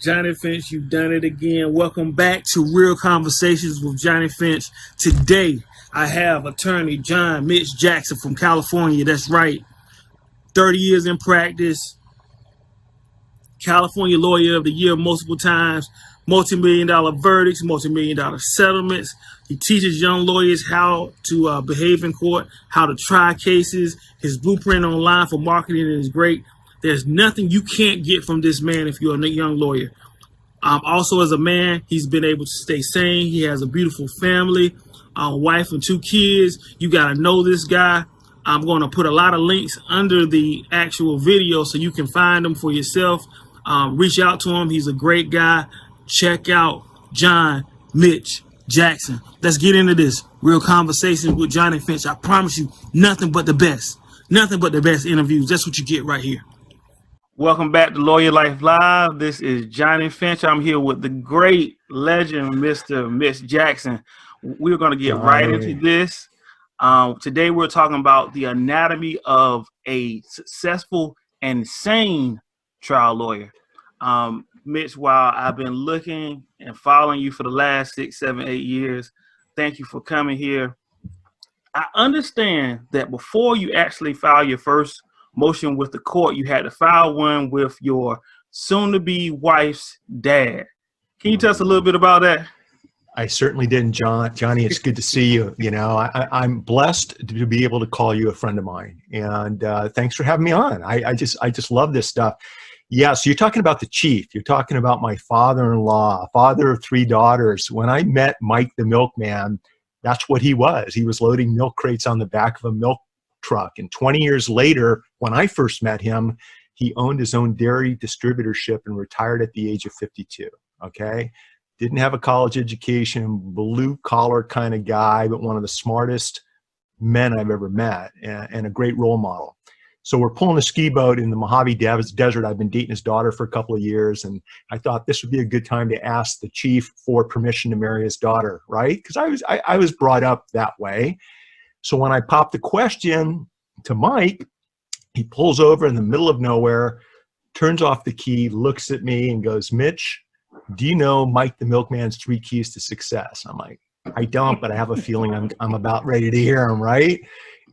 Johnny Finch, you've done it again. Welcome back to Real Conversations with Johnny Finch. Today, I have attorney Mitch Jackson from California. That's right. 30 years in practice, California Lawyer of the Year multiple times, multi-million-dollar verdicts, multi-million-dollar settlements. He teaches young lawyers how to behave in court, how to try cases. His blueprint online for marketing is great. There's nothing you can't get from this man if you're a young lawyer. Also, as a man, he's been able to stay sane. He has a beautiful family, a wife and 2 kids. You got to know this guy. I'm going to put a lot of links under the actual video so you can find him for yourself. Reach out to him. He's a great guy. Check out Mitch Jackson. Let's get into this. Real Conversations with Johnny Finch. I promise you, nothing but the best. Nothing but the best interviews. That's what you get right here. Welcome back to Lawyer Life Live. This is Johnny Finch. I'm here with the great legend, Mr. Mitch Jackson. We're going to get right into this. Today we're talking about the anatomy of a successful and sane trial lawyer. Mitch, while I've been looking and following you for the last 6, 7, 8 years, thank you for coming here. I understand that before you actually file your first motion with the court, you had to file one with your soon-to-be wife's dad. Can you tell us a little bit about that? I certainly didn't, Johnny. It's good to see you. You know, I'm blessed to be able to call you a friend of mine, and thanks for having me on. I just love this stuff. Yeah, so you're talking about the chief. You're talking about my father-in-law, father of 3 daughters. When I met Mike the Milkman, that's what he was. He was loading milk crates on the back of a milk truck. And 20 years later, when I first met him, he owned his own dairy distributorship and retired at the age of 52. Okay. Didn't have a college education, blue collar kind of guy, but one of the smartest men I've ever met and a great role model. So we're pulling a ski boat in the Mojave Desert. I've been dating his daughter for a couple of years, and I thought this would be a good time to ask the chief for permission to marry his daughter, right? Because I was brought up that way. So when I popped the question to Mike, he pulls over in the middle of nowhere, turns off the key, looks at me and goes, "Mitch, do you know Mike the Milkman's 3 keys to success?" I'm like, "I don't, but I have a feeling I'm about ready to hear them," right?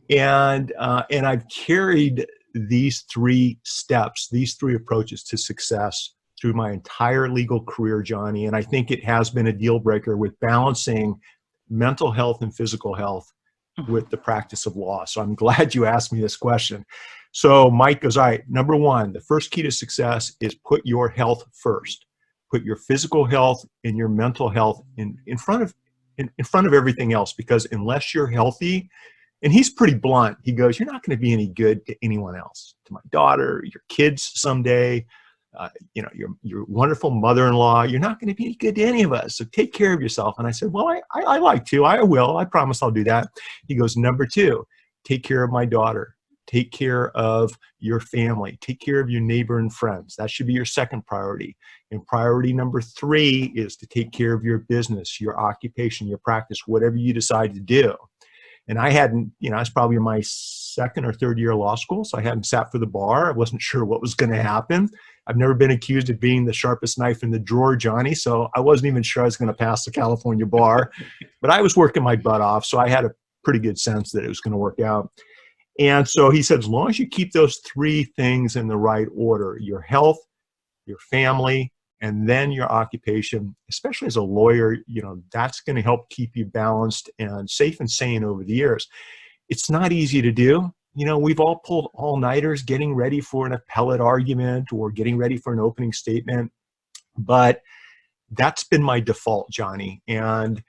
And I've carried these 3 steps, these 3 approaches to success through my entire legal career, Johnny. And I think it has been a deal breaker with balancing mental health and physical health with the practice of law. So I'm glad you asked me this question. So Mike goes, all right, number 1, the first key to success is put your health first. Put your physical health and your mental health in front of everything else, because unless you're healthy, and he's pretty blunt, he goes, you're not going to be any good to anyone else, to my daughter, your kids someday, your wonderful mother-in-law. You're not going to be any good to any of us. So take care of yourself. And I said, well, I like to. I will. I promise I'll do that. He goes, number 2, take care of my daughter. Take care of your family. Take care of your neighbor and friends. That should be your second priority. And priority number 3 is to take care of your business, your occupation, your practice, whatever you decide to do. And I hadn't, I was probably in my 2nd or 3rd year of law school, so I hadn't sat for the bar. I wasn't sure what was going to happen. I've never been accused of being the sharpest knife in the drawer, Johnny, so I wasn't even sure I was going to pass the California bar. But I was working my butt off, so I had a pretty good sense that it was going to work out. And so he said, as long as you keep those 3 things in the right order, your health, your family, and then your occupation, especially as a lawyer, that's going to help keep you balanced and safe and sane over the years. It's not easy to do. We've all pulled all-nighters getting ready for an appellate argument or getting ready for an opening statement, but that's been my default, Johnny. And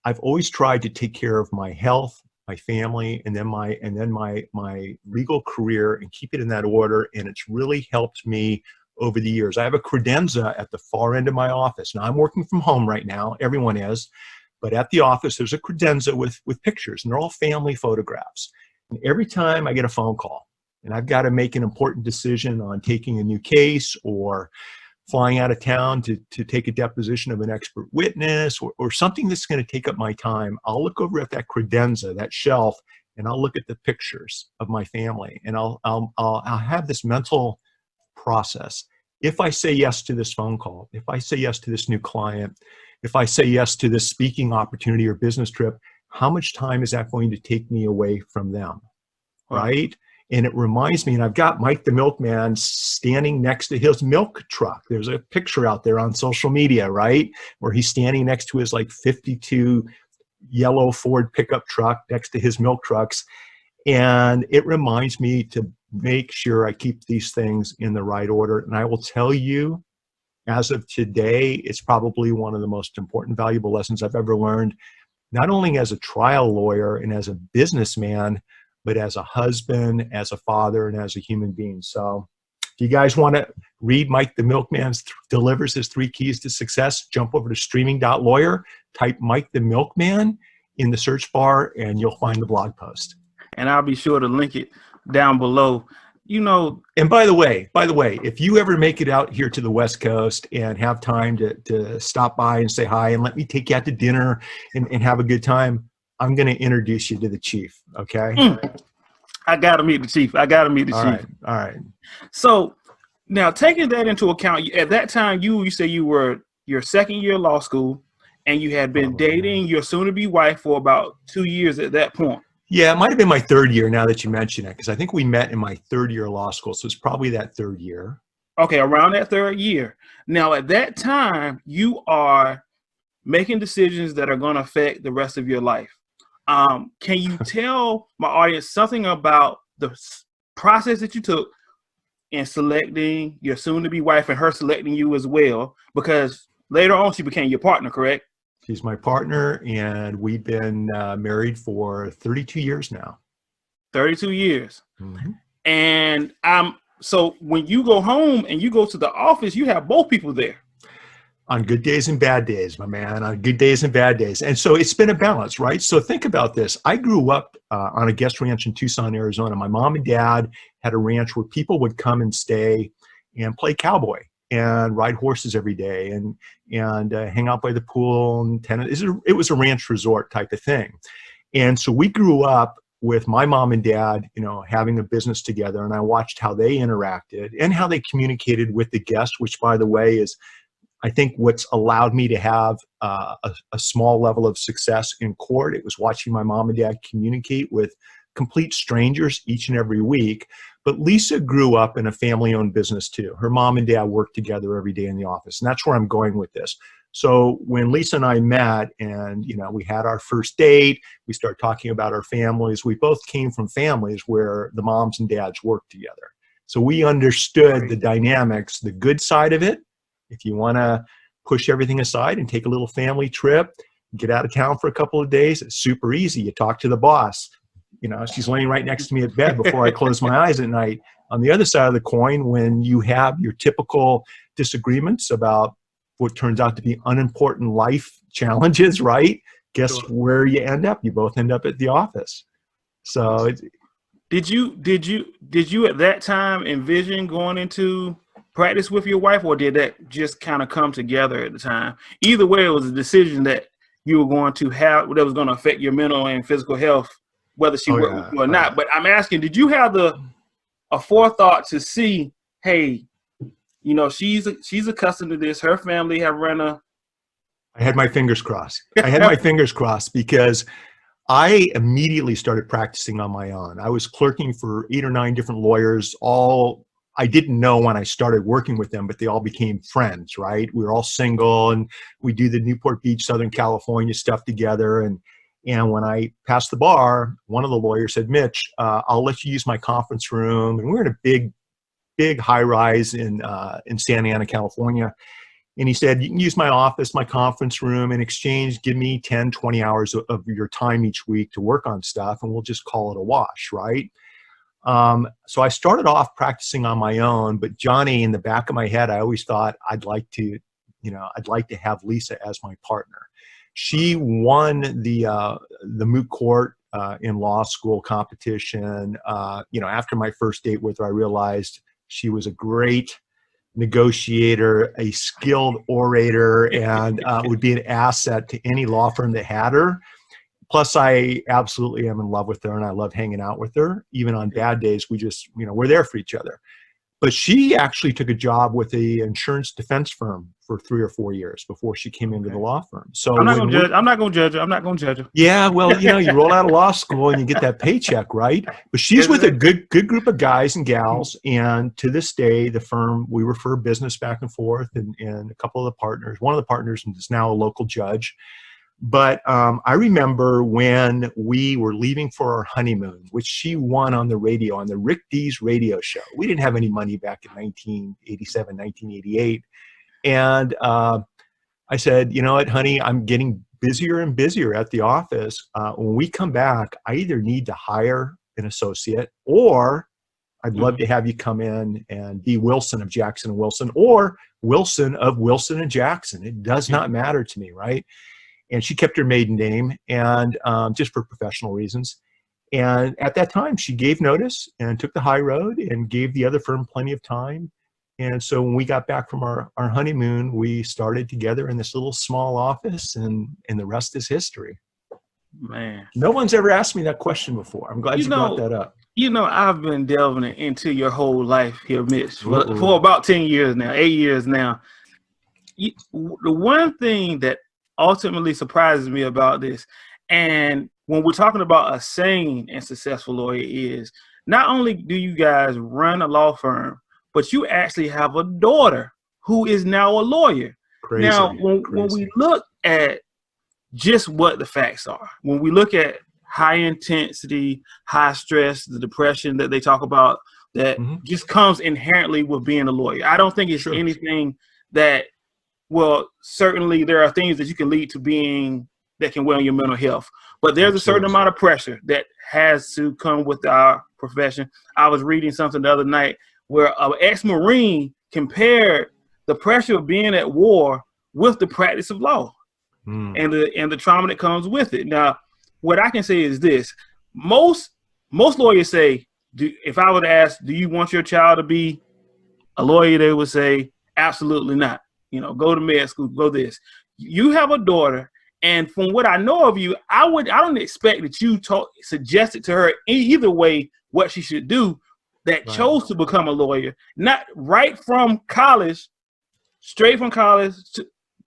I've always tried to take care of my health, my family, and then my legal career and keep it in that order. And it's really helped me over the years. I have a credenza at the far end of my office. Now I'm working from home right now. Everyone is. But at the office, there's a credenza with pictures, and they're all family photographs. And every time I get a phone call and I've got to make an important decision on taking a new case or flying out of town to take a deposition of an expert witness or something that's going to take up my time, I'll look over at that credenza, that shelf, and I'll look at the pictures of my family. And I'll have this mental process. if I say yes to this phone call, if I say yes to this new client, if I say yes to this speaking opportunity or business trip, how much time is that going to take me away from them? Right? And it reminds me, and I've got Mike the Milkman standing next to his milk truck. There's a picture out there on social media, right? Where he's standing next to his like 52 yellow Ford pickup truck next to his milk trucks. And it reminds me to make sure I keep these things in the right order. And I will tell you, as of today, it's probably one of the most important, valuable lessons I've ever learned, not only as a trial lawyer and as a businessman, but as a husband, as a father, and as a human being. So if you guys want to read Mike the Milkman delivers his 3 keys to success, jump over to streaming.lawyer, type Mike the Milkman in the search bar, and you'll find the blog post. And I'll be sure to link it down below. And by the way, if you ever make it out here to the West Coast and have time to stop by and say hi and let me take you out to dinner and have a good time, I'm going to introduce you to the chief. Okay. I got to meet the chief. All right. So now taking that into account, at that time, you say you were your second year of law school and you had been dating your soon to be wife for about 2 years at that point. Yeah, it might have been my 3rd year now that you mention it, because I think we met in my 3rd year of law school. So it's probably that 3rd year. Okay, around that 3rd year. Now, at that time, you are making decisions that are going to affect the rest of your life. Can you tell my audience something about the process that you took in selecting your soon-to-be wife and her selecting you as well? Because later on, she became your partner, correct? She's my partner, and we've been married for 32 years now. 32 years. Mm-hmm. And so when you go home and you go to the office, you have both people there. On good days and bad days, my man, on good days and bad days. And so it's been a balance, right? So think about this. I grew up on a guest ranch in Tucson, Arizona. My mom and dad had a ranch where people would come and stay and play cowboy and ride horses every day and hang out by the pool and tennis. It was a ranch resort type of thing. And so we grew up with my mom and dad, having a business together, and I watched how they interacted and how they communicated with the guests, which, by the way, is, I think, what's allowed me to have a small level of success in court. It was watching my mom and dad communicate with complete strangers each and every week. But Lisa grew up in a family-owned business too. Her mom and dad worked together every day in the office, and that's where I'm going with this. So when Lisa and I met and, we had our first date, we started talking about our families. We both came from families where the moms and dads worked together. So we understood the dynamics, the good side of it. If you want to push everything aside and take a little family trip, get out of town for a couple of days, it's super easy. You talk to the boss. She's laying right next to me at bed before I close my eyes at night. On the other side of the coin, when you have your typical disagreements about what turns out to be unimportant life challenges, right? Guess where you end up? You both end up at the office. So did you at that time envision going into practice with your wife, or did that just kind of come together at the time? Either way, it was a decision that you were going to have that was going to affect your mental and physical health, whether she worked with you or not. But I'm asking, did you have a forethought to see, hey, she's accustomed to this. Her family have run a. I had my fingers crossed. Because I immediately started practicing on my own. I was clerking for 8 or 9 different lawyers. All I didn't know when I started working with them, but they all became friends, right? We were all single, and we do the Newport Beach, Southern California stuff together. And when I passed the bar, one of the lawyers said, Mitch, I'll let you use my conference room. And we're in a big high rise in Santa Ana, California. And he said, you can use my office, my conference room. In exchange, give me 10, 20 hours of your time each week to work on stuff, and we'll just call it a wash, right? So I started off practicing on my own, but Johnnie, in the back of my head, I always thought I'd like to have Lisa as my partner. She won the moot court in law school competition. After my first date with her, I realized she was a great negotiator, a skilled orator, and would be an asset to any law firm that had her. Plus, I absolutely am in love with her, and I love hanging out with her. Even on bad days, we just, we're there for each other. But she actually took a job with a insurance defense firm for 3 or 4 years before she came into the law firm. So I'm not gonna judge. I'm not gonna judge her. I'm not gonna judge her. yeah, well, you roll out of law school and you get that paycheck, right? But she's with a good group of guys and gals, and to this day, the firm, we refer business back and forth, and a couple of the partners, one of the partners is now a local judge. But I remember when we were leaving for our honeymoon, which she won on the radio, on the Rick Dees radio show. We didn't have any money back in 1987, 1988. And I said, you know what, honey, I'm getting busier and busier at the office. When we come back, I either need to hire an associate, or I'd love to have you come in and be Wilson of Jackson and Wilson, or Wilson of Wilson and Jackson. It does not matter to me, right? And she kept her maiden name, and just for professional reasons. And at that time, she gave notice and took the high road and gave the other firm plenty of time. And so when we got back from our honeymoon, we started together in this little small office, and the rest is history. Man, no one's ever asked me that question before. I'm glad you brought that up. I've been delving into your whole life here, Mitch, for about 10 years now, 8 years now. The one thing that ultimately surprises me about this, and when we're talking about a sane and successful lawyer, is not only do you guys run a law firm, but you actually have a daughter who is now a lawyer. Crazy. Now, when we look at just what the facts are, when we look at high intensity, high stress, the depression that they talk about, that just comes inherently with being a lawyer. I don't think it's anything that, well, certainly there are things that you can lead to being that can weigh on your mental health, but there's a certain amount of pressure that has to come with our profession. I was reading something the other night where an ex-Marine compared the pressure of being at war with the practice of law and the trauma that comes with it. Now, what I can say is this: most lawyers say, if I were to ask, do you want your child to be a lawyer? They would say, absolutely not. Go to med school, go this. You have a daughter, and from what I know of you, I don't expect that you suggested to her either way what she should do, that chose to become a lawyer, not right from college, straight from college.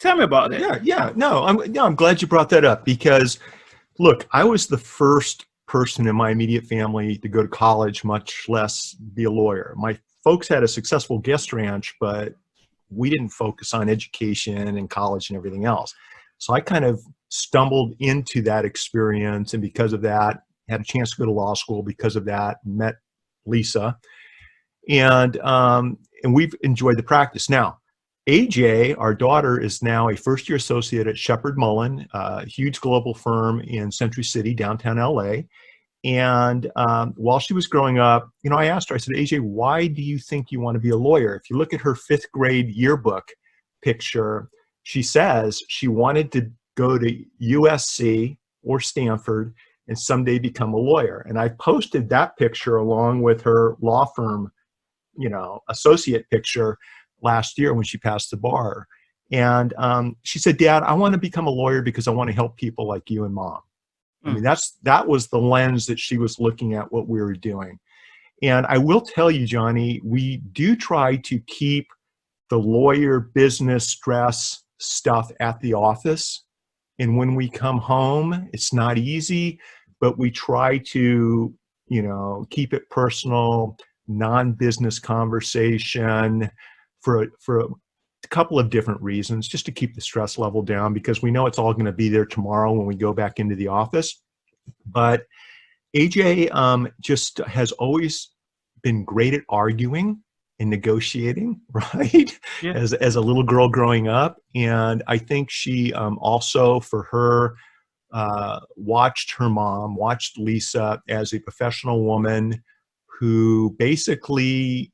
Tell me about that. Yeah. No, I'm glad you brought that up, because look, I was the first person in my immediate family to go to college, much less be a lawyer. My folks had a successful guest ranch, but we didn't focus on education and college and everything else. So I kind of stumbled into that experience, and because of that, had a chance to go to law school. Because of that, met Lisa, and we've enjoyed the practice. Now, AJ, our daughter, is now a first-year associate at Shepherd Mullen, a huge global firm in Century City, downtown LA. And while she was growing up, I asked her, I said, AJ, why do you think you want to be a lawyer? If you look at her 5th grade yearbook picture, she says she wanted to go to USC or Stanford and someday become a lawyer. And I posted that picture along with her law firm, associate picture last year when she passed the bar. And she said, Dad, I want to become a lawyer because I want to help people like you and Mom. I mean, that was the lens that she was looking at what we were doing. And I will tell you, Johnnie, we do try to keep the lawyer business stress stuff at the office. And when we come home, it's not easy, but we try to, keep it personal, non-business conversation for a couple of different reasons, just to keep the stress level down, because we know it's all going to be there tomorrow when we go back into the office. But AJ just has always been great at arguing and negotiating, right? Yeah. As a little girl growing up. And I think she also, for her, watched her mom, watched Lisa as a professional woman who basically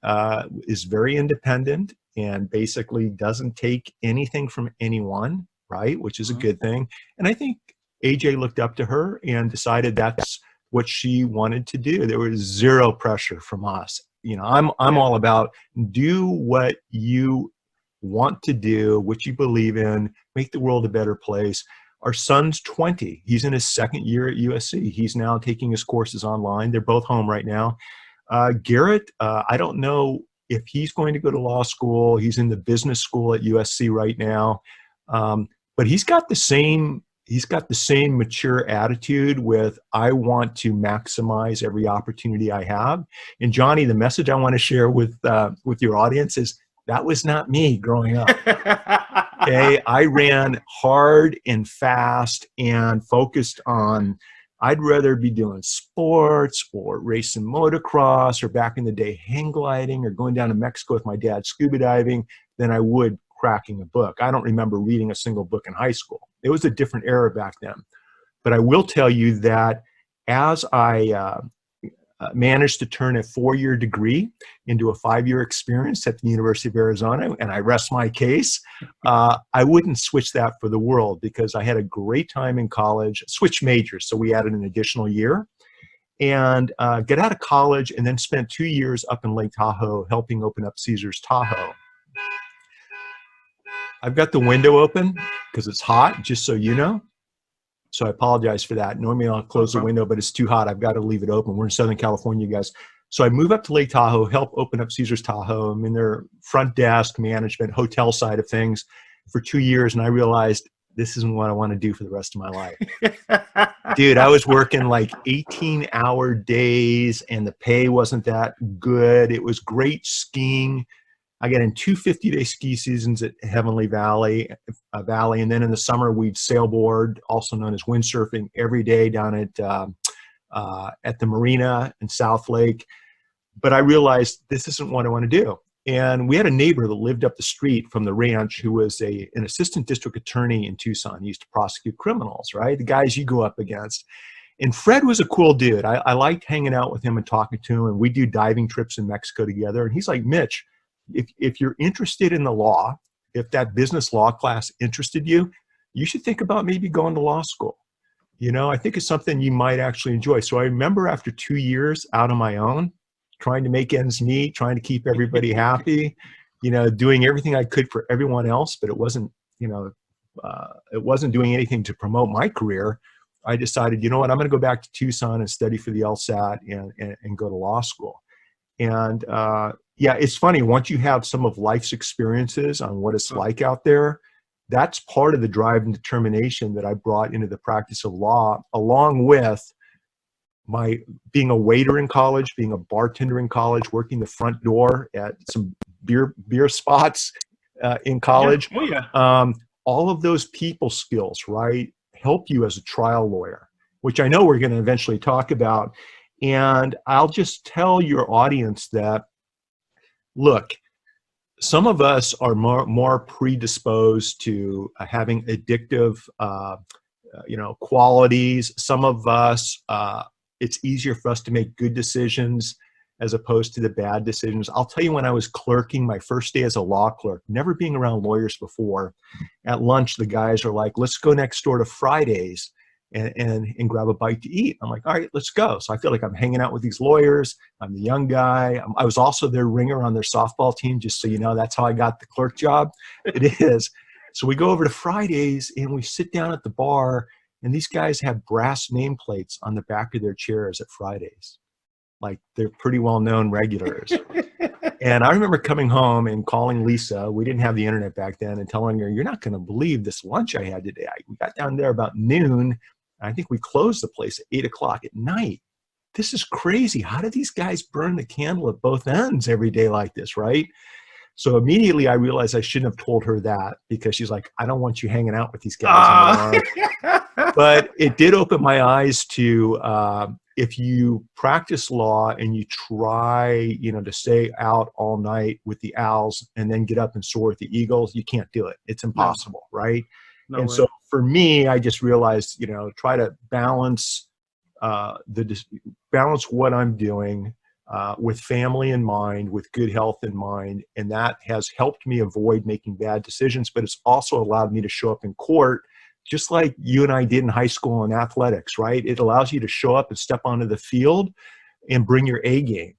is very independent and basically doesn't take anything from anyone, right? Which is a good thing. And I think AJ looked up to her and decided that's what she wanted to do. There was zero pressure from us. I'm all about do what you want to do, what you believe in, make the world a better place. Our son's 20. He's in his 2nd year at USC. He's now taking his courses online. They're both home right now. Garrett, I don't know if he's going to go to law school, he's in the business school at USC right now. But he's got the same mature attitude with, I want to maximize every opportunity I have. And Johnnie, the message I want to share with your audience is, that was not me growing up. Okay, I ran hard and fast and focused on, I'd rather be doing sports or racing motocross or back in the day hang gliding or going down to Mexico with my dad scuba diving than I would cracking a book. I don't remember reading a single book in high school. It was a different era back then. But I will tell you that as I managed to turn a 4-year degree into a 5-year experience at the University of Arizona, and I rest my case, I wouldn't switch that for the world, because I had a great time in college, switched majors, so we added an additional year, and get out of college, and then spent 2 years up in Lake Tahoe helping open up Caesar's Tahoe. I've got the window open because it's hot, just so you know. So I apologize for that. Normally I'll close the window, but it's too hot. I've got to leave it open. We're in Southern California, guys. So I move up to Lake Tahoe, help open up Caesar's Tahoe. I'm in their front desk, management, hotel side of things for 2 years. And I realized this isn't what I want to do for the rest of my life. Dude, I was working like 18-hour days and the pay wasn't that good. It was great skiing. I got in 2 50-day ski seasons at Heavenly Valley, and then in the summer we'd sailboard, also known as windsurfing, every day down at the marina in South Lake. But I realized this isn't what I want to do. And we had a neighbor that lived up the street from the ranch who was an assistant district attorney in Tucson. He used to prosecute criminals, right? The guys you go up against. And Fred was a cool dude. I liked hanging out with him and talking to him. And we do diving trips in Mexico together. And he's like, Mitch, if you're interested in the law, if that business law class interested you, you should think about maybe going to law school. You know, I think it's something you might actually enjoy. So I remember after 2 years out on my own, trying to make ends meet, trying to keep everybody happy, you know, doing everything I could for everyone else, but it wasn't, you know, it wasn't doing anything to promote my career. I decided, you know what, I'm going to go back to Tucson and study for the LSAT and go to law school. And yeah, it's funny, once you have some of life's experiences on what it's like out there, that's part of the drive and determination that I brought into the practice of law, along with my being a waiter in college, being a bartender in college, working the front door at some beer spots in college. Yeah. Oh, yeah. All of those people skills, right, help you as a trial lawyer, which I know we're going to eventually talk about. And I'll just tell your audience that, look, some of us are more predisposed to having addictive, qualities. Some of us, it's easier for us to make good decisions as opposed to the bad decisions. I'll tell you, when I was clerking, my first day as a law clerk, never being around lawyers before, at lunch, the guys are like, let's go next door to Fridays and grab a bite to eat. I'm like, all right, let's go. So I feel like I'm hanging out with these lawyers. I'm the young guy. I was also their ringer on their softball team, just so you know. That's how I got the clerk job. It is. So we go over to Fridays and we sit down at the bar, and these guys have brass nameplates on the back of their chairs at Fridays. Like, they're pretty well-known regulars. And I remember coming home and calling Lisa. We didn't have the internet back then, and telling her, you're not going to believe this lunch I had today. We got down there about noon. I think we closed the place at 8 o'clock at night. This is crazy. How do these guys burn the candle at both ends every day like this, right? So immediately I realized I shouldn't have told her that, because she's like, I don't want you hanging out with these guys anymore. But it did open my eyes to, if you practice law and you try, to stay out all night with the owls and then get up and soar with the eagles, you can't do it. It's impossible, right? No and way. So for me, I just realized, try to balance balance what I'm doing with family in mind, with good health in mind, and that has helped me avoid making bad decisions. But it's also allowed me to show up in court, just like you and I did in high school in athletics, right? It allows you to show up and step onto the field and bring your A game.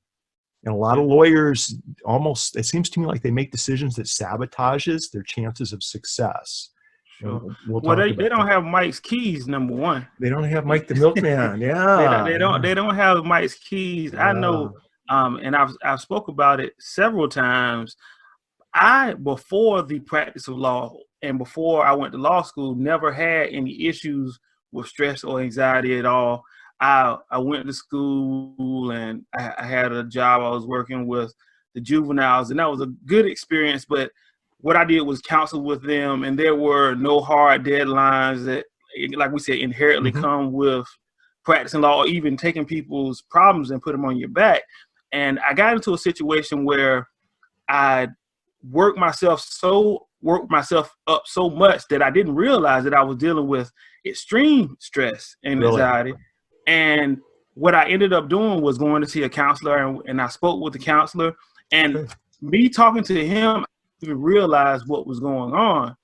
And a lot of lawyers almost, it seems to me like they make decisions that sabotages their chances of success. Sure. Well, they don't have Mike's keys, number one. They don't have Mike the Milkman. Yeah. They don't have Mike's keys. I know and I've spoke about it several times. Before the practice of law and before I went to law school, never had any issues with stress or anxiety at all. I went to school and I had a job. I was working with the juveniles, and that was a good experience. But what I did was counsel with them, and there were no hard deadlines that, like we said, inherently Mm-hmm. come with practicing law, or even taking people's problems and put them on your back. And I got into a situation where I worked myself up so much that I didn't realize that I was dealing with extreme stress and Really? anxiety. And what I ended up doing was going to see a counselor, and I spoke with the counselor, and Good. me talking to him, I didn't realize what was going on.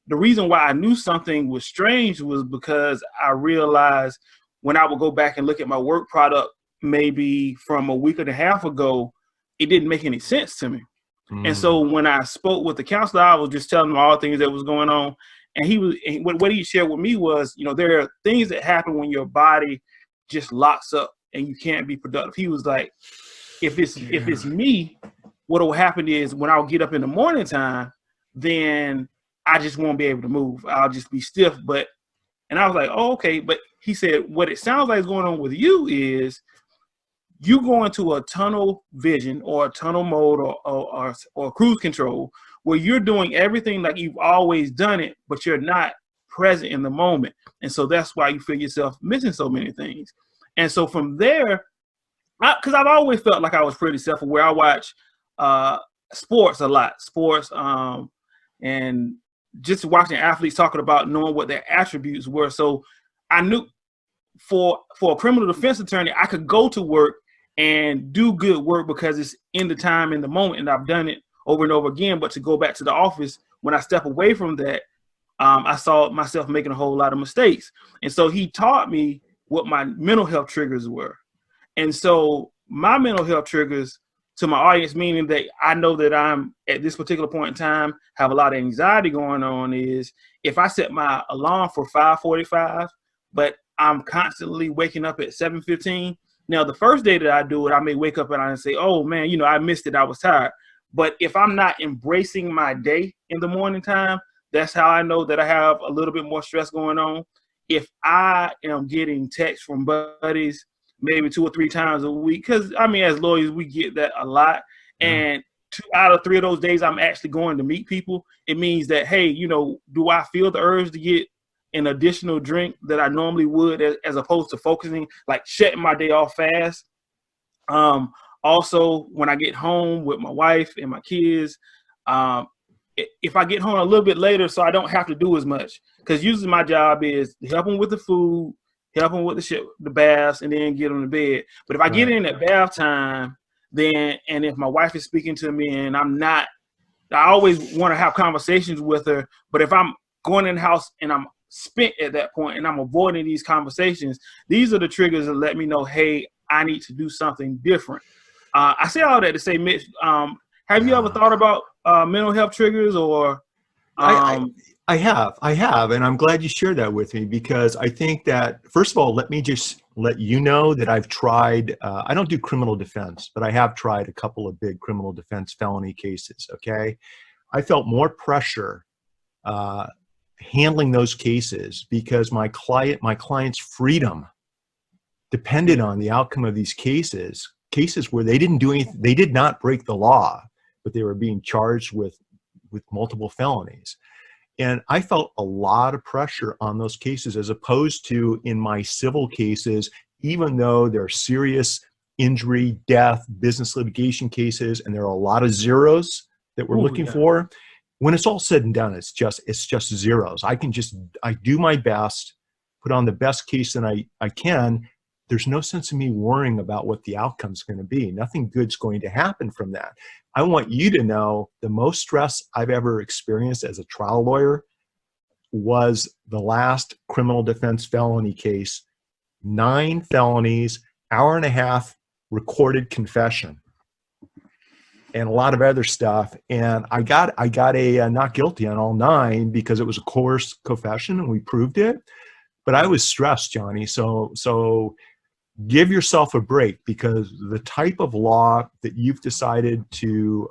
The reason why I knew something was strange was because I realized when I would go back and look at my work product, maybe from a week and a half ago, it didn't make any sense to me. And so when I spoke with the counselor, I was just telling him all the things that was going on. And what he shared with me was, there are things that happen when your body just locks up and you can't be productive. He was like, if it's me, what will happen is when I'll get up in the morning time, then I just won't be able to move. I'll just be stiff. And I was like, oh, okay. But he said, what it sounds like is going on with you is you go into a tunnel vision or a tunnel mode or cruise control where you're doing everything like you've always done it, but you're not present in the moment. And so that's why you feel yourself missing so many things. And so from there, because I've always felt like I was pretty self-aware. I watch sports a lot, and just watching athletes talking about knowing what their attributes were. So I knew for a criminal defense attorney, I could go to work and do good work because it's in the time, in the moment, and I've done it over and over again. But to go back to the office, when I step away from that, I saw myself making a whole lot of mistakes. And so he taught me what my mental health triggers were. And so my mental health triggers to my audience, meaning that I know that I'm at this particular point in time, have a lot of anxiety going on, is if I set my alarm for 5:45, but I'm constantly waking up at 7:15. Now, the first day that I do it, I may wake up and I say, oh man, I missed it. I was tired. But if I'm not embracing my day in the morning time, that's how I know that I have a little bit more stress going on. If I am getting texts from buddies maybe 2 or 3 times a week, because as lawyers, we get that a lot. Yeah. And 2 out of 3 of those days, I'm actually going to meet people. It means that, hey, do I feel the urge to get an additional drink that I normally would, as opposed to focusing, like shutting my day off fast? Also, when I get home with my wife and my kids, if I get home a little bit later, so I don't have to do as much, because usually my job is to help them with the food, help them with the baths, and then get them to bed. But if I get in at bath time, and if my wife is speaking to me and I always want to have conversations with her, but if I'm going in the house and I'm spent at that point and I'm avoiding these conversations, these are the triggers that let me know, hey, I need to do something different. I say all that to say, Mitch, have you ever thought about mental health triggers? Or I have, and I'm glad you shared that with me, because I think that, first of all, let me just let you know that I've tried, I don't do criminal defense, but I have tried a couple of big criminal defense felony cases, okay? I felt more pressure handling those cases because my client's freedom depended on the outcome of these cases where they didn't do anything, they did not break the law, but they were being charged with multiple felonies. And I felt a lot of pressure on those cases, as opposed to in my civil cases, even though they're serious injury, death, business litigation cases, and there are a lot of zeros that we're looking for. When it's all said and done, it's just zeros. I do my best, put on the best case that I can. There's no sense in me worrying about what the outcome's going to be. Nothing good's going to happen from that. I want you to know the most stress I've ever experienced as a trial lawyer was the last criminal defense felony case, 9 felonies, hour and a half recorded confession, and a lot of other stuff. And I got a not guilty on all 9 because it was a coerced confession and we proved it. But I was stressed, Johnnie. So give yourself a break, because the type of law that you've decided to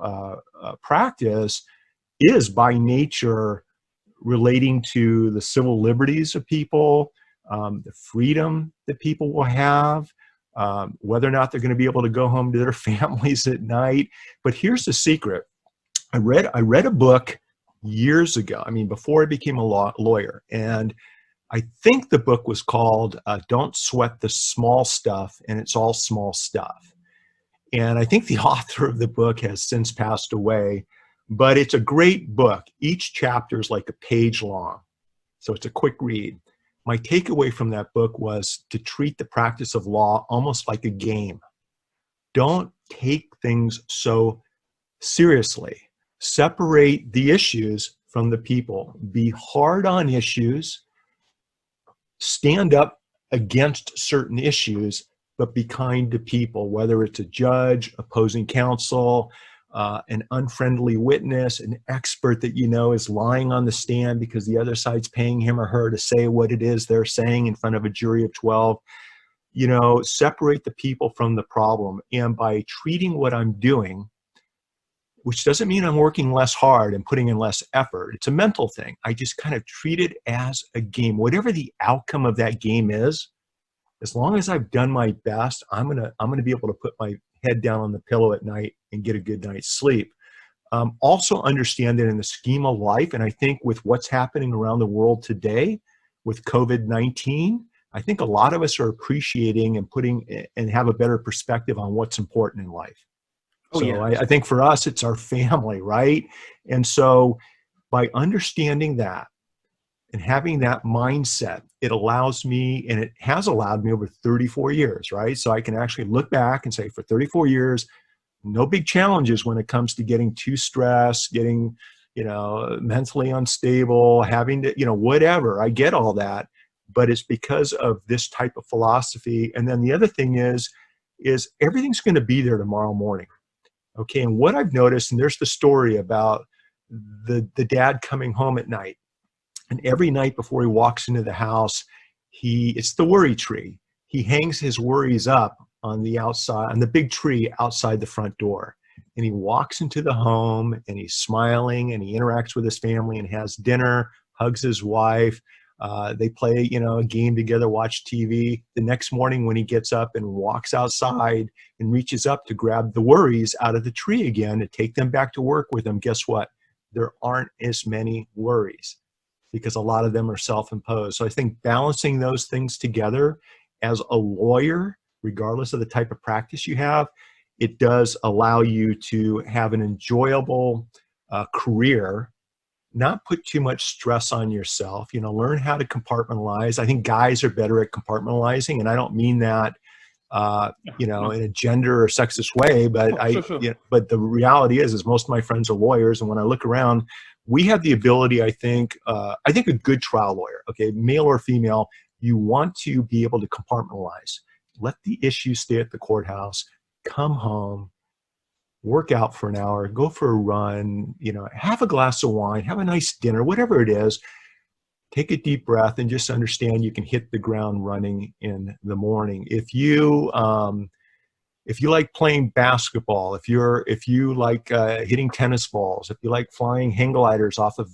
practice is by nature relating to the civil liberties of people, the freedom that people will have, whether or not they're going to be able to go home to their families at night. But here's the secret. I read a book years ago, I mean, before I became a lawyer, and I think the book was called Don't Sweat the Small Stuff, and It's All Small Stuff. And I think the author of the book has since passed away, but it's a great book. Each chapter is like a page long, so it's a quick read. My takeaway from that book was to treat the practice of law almost like a game. Don't take things so seriously. Separate the issues from the people. Be hard on issues. Stand up against certain issues, but be kind to people, whether it's a judge, opposing counsel, an unfriendly witness, an expert that you know is lying on the stand because the other side's paying him or her to say what it is they're saying in front of a jury of 12. You know, separate the people from the problem. And by treating what I'm doing, which doesn't mean I'm working less hard and putting in less effort, it's a mental thing. I just kind of treat it as a game. Whatever the outcome of that game is, as long as I've done my best, I'm gonna be able to put my head down on the pillow at night and get a good night's sleep. Also understand that in the scheme of life, and I think with what's happening around the world today with COVID-19, I think a lot of us are appreciating and have a better perspective on what's important in life. Oh, So yeah. I think for us, it's our family, right? And so by understanding that and having that mindset, it allows me, and it has allowed me over 34 years, right? So I can actually look back and say, for 34 years, no big challenges when it comes to getting too stressed, getting, mentally unstable, having to, whatever. I get all that, but it's because of this type of philosophy. And then the other thing is everything's going to be there tomorrow morning. Okay, and what I've noticed, and there's the story about the dad coming home at night, and every night before he walks into the house, it's the worry tree. He hangs his worries up on the outside, on the big tree outside the front door. And he walks into the home and he's smiling and he interacts with his family and has dinner, hugs his wife. They play, a game together, watch TV. The next morning when he gets up and walks outside and reaches up to grab the worries out of the tree again to take them back to work with him, guess what? There aren't as many worries because a lot of them are self-imposed. So I think balancing those things together as a lawyer, regardless of the type of practice you have, it does allow you to have an enjoyable career. Not put too much stress on yourself, learn how to compartmentalize. I think guys are better at compartmentalizing, and I don't mean that, in a gender or sexist way, but Sure. But the reality is most of my friends are lawyers. And when I look around, we have the ability, I think a good trial lawyer, okay, male or female, you want to be able to compartmentalize, let the issue stay at the courthouse, come home, work out for an hour, go for a run, have a glass of wine, have a nice dinner, whatever it is, take a deep breath and just understand you can hit the ground running in the morning. If you like playing basketball, if you like hitting tennis balls, if you like flying hang gliders off of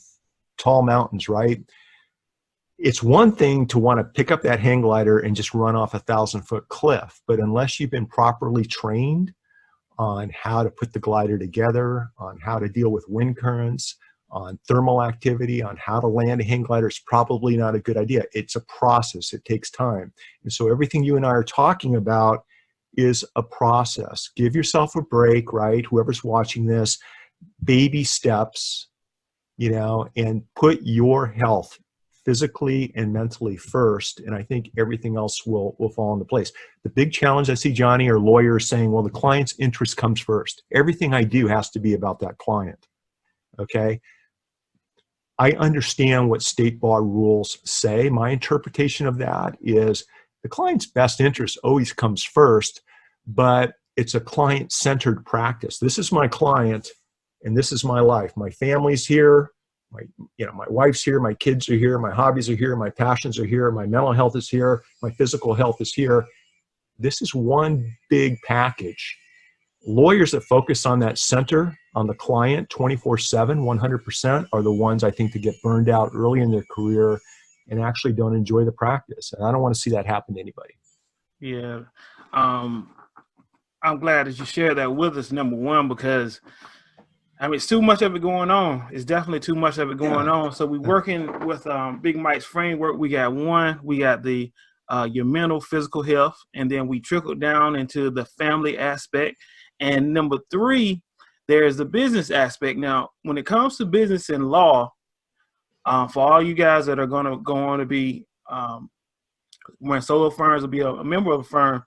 tall mountains, right? It's one thing to want to pick up that hang glider and just run off a 1,000-foot cliff, but unless you've been properly trained on how to put the glider together, on how to deal with wind currents, on thermal activity, on how to land a hang glider, is probably not a good idea. It's a process. It takes time. And so everything you and I are talking about is a process. Give yourself a break, right? Whoever's watching this, baby steps, and put your health physically and mentally first, and I think everything else will fall into place. The big challenge I see, Johnnie, are lawyers saying, well, the client's interest comes first. Everything I do has to be about that client, okay? I understand what state bar rules say. My interpretation of that is the client's best interest always comes first, but it's a client-centered practice. This is my client, and this is my life. My family's here. My wife's here, my kids are here, my hobbies are here, my passions are here, my mental health is here, my physical health is here. this is one big package. Lawyers that focus on that center, on the client 24/7, 100% are the ones I think that get burned out early in their career and actually don't enjoy the practice. And I don't want to see that happen to anybody. Yeah. I'm glad that you shared that with us, number one, because I mean, it's too much of it going on. It's definitely too much of it going on. So we're working with Big Mike's framework. We got the your mental, physical health, and then we trickle down into the family aspect. And number three, there's the business aspect. Now, when it comes to business and law, for all you guys that are going to go on to be when solo firms will be a member of a firm,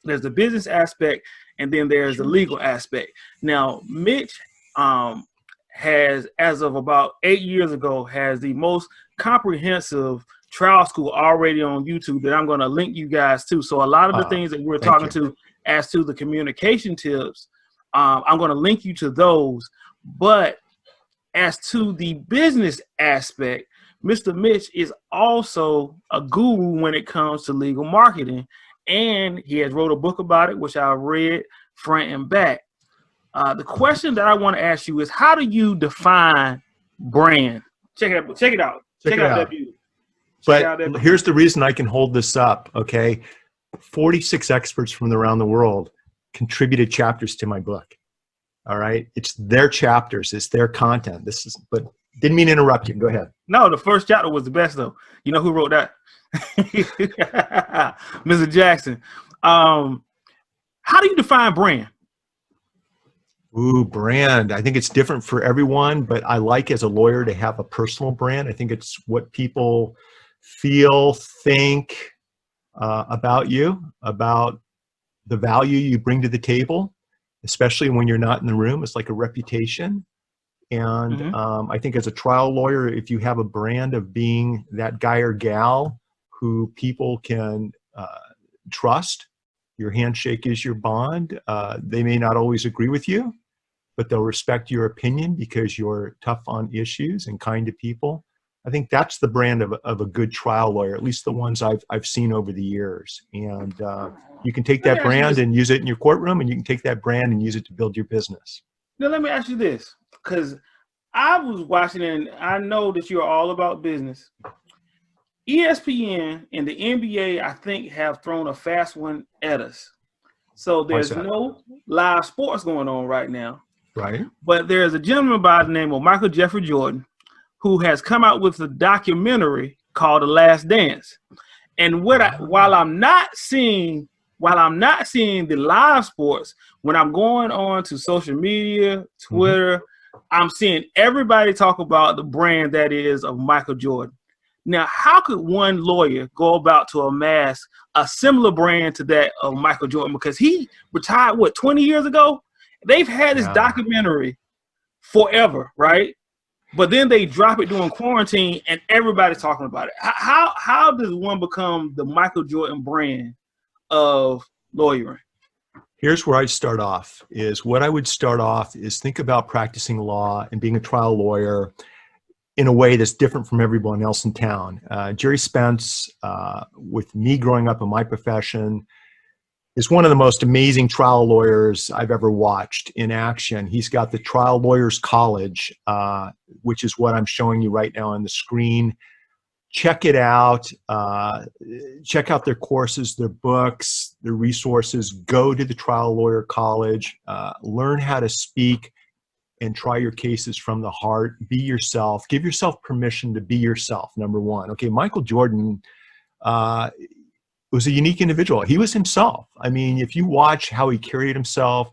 there's the business aspect, and then there's the legal aspect. Now, Mitch has, as of about 8 years ago, has the most comprehensive trial school already on YouTube that I'm going to link you guys to. So a lot of the things that we're talking to as to the communication tips, I'm going to link you to those. But as to the business aspect, Mr. Mitch is also a guru when it comes to legal marketing. And he has wrote a book about it, which I read front and back. The question that I want to ask you is, how do you define brand? Check it out. Check it out. That beauty. But here's the reason I can hold this up, okay? 46 experts from around the world contributed chapters to my book, all right? It's their chapters. It's their content. But didn't mean to interrupt you. Go ahead. No, the first chapter was the best, though. You know who wrote that? Mr. Jackson. How do you define brand? Ooh, brand. I think it's different for everyone, but I like as a lawyer to have a personal brand. I think it's what people feel, think about you, about the value you bring to the table, especially when you're not in the room. It's like a reputation. And I think as a trial lawyer, if you have a brand of being that guy or gal who people can trust, your handshake is your bond. They may not always agree with you, but they'll respect your opinion because you're tough on issues and kind to people. I think that's the brand of a good trial lawyer, at least the ones I've seen over the years. And you can take that brand and use it in your courtroom, and you can take that brand and use it to build your business. Now, let me ask you this, because I was watching and I know that you're all about business. ESPN and the NBA, I think, have thrown a fast one at us. So there's no live sports going on right now. Right. But there's a gentleman by the name of Michael Jeffrey Jordan who has come out with a documentary called The Last Dance. And while I'm not seeing the live sports, when I'm going on to social media, Twitter, I'm seeing everybody talk about the brand that is of Michael Jordan. Now, how could one lawyer go about to amass a similar brand to that of Michael Jordan? Because he retired, 20 years ago? They've had this documentary forever, right? But then they drop it during quarantine and everybody's talking about it. How does one become the Michael Jordan brand of lawyering? Here's where I start off. What I would start off is think about practicing law and being a trial lawyer in a way that's different from everyone else in town. Jerry Spence, with me growing up in my profession, is one of the most amazing trial lawyers I've ever watched in action. He's got the Trial Lawyers College, which is what I'm showing you right now on the screen. Check it out. Check out their courses, their books, their resources. Go to the Trial Lawyer College. Learn how to speak and try your cases from the heart. Be yourself. Give yourself permission to be yourself, number one. Okay, Michael Jordan was a unique individual. He was himself. I mean, if you watch how he carried himself,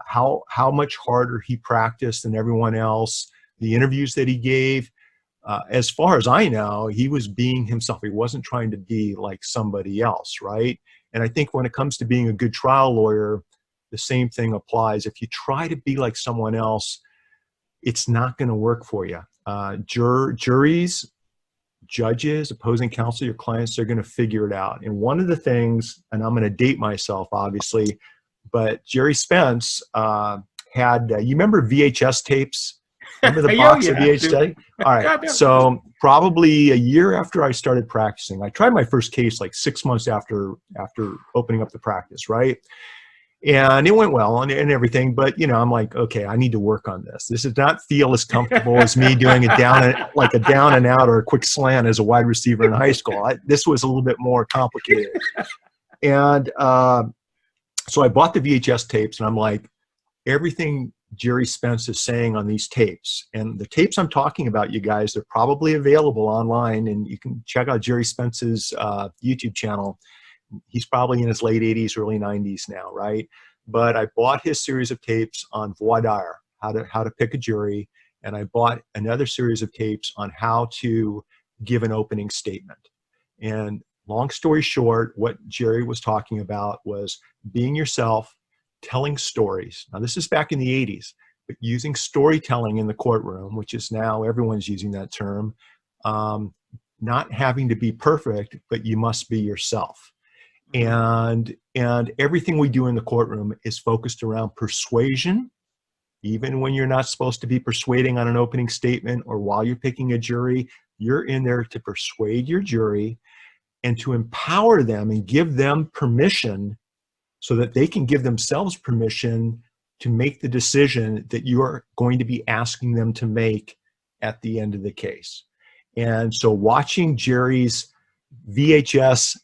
how much harder he practiced than everyone else, the interviews that he gave, as far as I know, he was being himself. He wasn't trying to be like somebody else, right? And I think when it comes to being a good trial lawyer, the same thing applies. If you try to be like someone else, it's not going to work for you. Juries, judges, opposing counsel, your clients, they're going to figure it out. And one of the things, and I'm going to date myself, obviously, but Jerry Spence had, you remember VHS tapes? Remember the box of VHS tape? All right. So probably a year after I started practicing. I tried my first case like 6 months after opening up the practice, right? And it went well and everything, but I'm like, okay, I need to work on this. This does not feel as comfortable as me doing a down and out or a quick slant as a wide receiver in high school. This was a little bit more complicated. And so I bought the VHS tapes, and I'm like, everything Jerry Spence is saying on these tapes, and the tapes I'm talking about, you guys, they're probably available online, and you can check out Jerry Spence's YouTube channel. He's probably in his late 80s, early 90s now, right? But I bought his series of tapes on voir dire, how to pick a jury, and I bought another series of tapes on how to give an opening statement. And long story short, what Jerry was talking about was being yourself, telling stories. Now, this is back in the 80s, but using storytelling in the courtroom, which is now everyone's using that term, not having to be perfect, but you must be yourself. And everything we do in the courtroom is focused around persuasion, even when you're not supposed to be persuading on an opening statement or while you're picking a jury. You're in there to persuade your jury and to empower them and give them permission so that they can give themselves permission to make the decision that you're going to be asking them to make at the end of the case. And so watching Jerry's VHS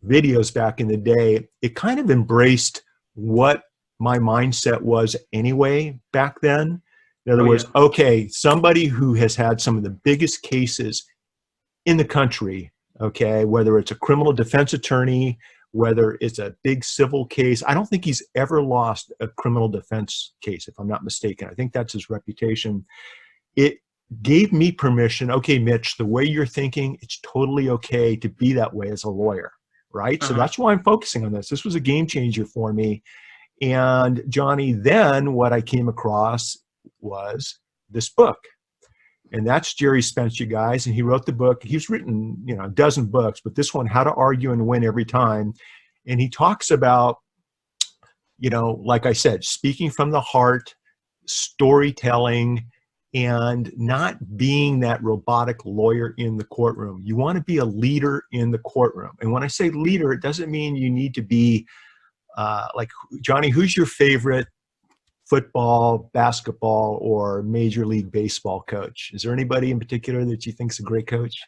videos back in the day, it kind of embraced what my mindset was anyway back then. In other words, okay, somebody who has had some of the biggest cases in the country, okay, whether it's a criminal defense attorney, whether it's a big civil case. I don't think he's ever lost a criminal defense case, if I'm not mistaken. I think that's his reputation. It gave me permission. Okay, Mitch, the way you're thinking, it's totally okay to be that way as a lawyer, right? So that's why I'm focusing on this. This was a game changer for me. And Johnnie, then what I came across was this book. And that's Jerry Spence, you guys. And he wrote the book. He's written, a dozen books, but this one, How to Argue and Win Every Time. And he talks about, like I said, speaking from the heart, storytelling, and not being that robotic lawyer in the courtroom. You want to be a leader in the courtroom. And when I say leader, it doesn't mean you need to be like, Johnnie, who's your favorite football, basketball, or Major League Baseball coach? Is there anybody in particular that you think is a great coach?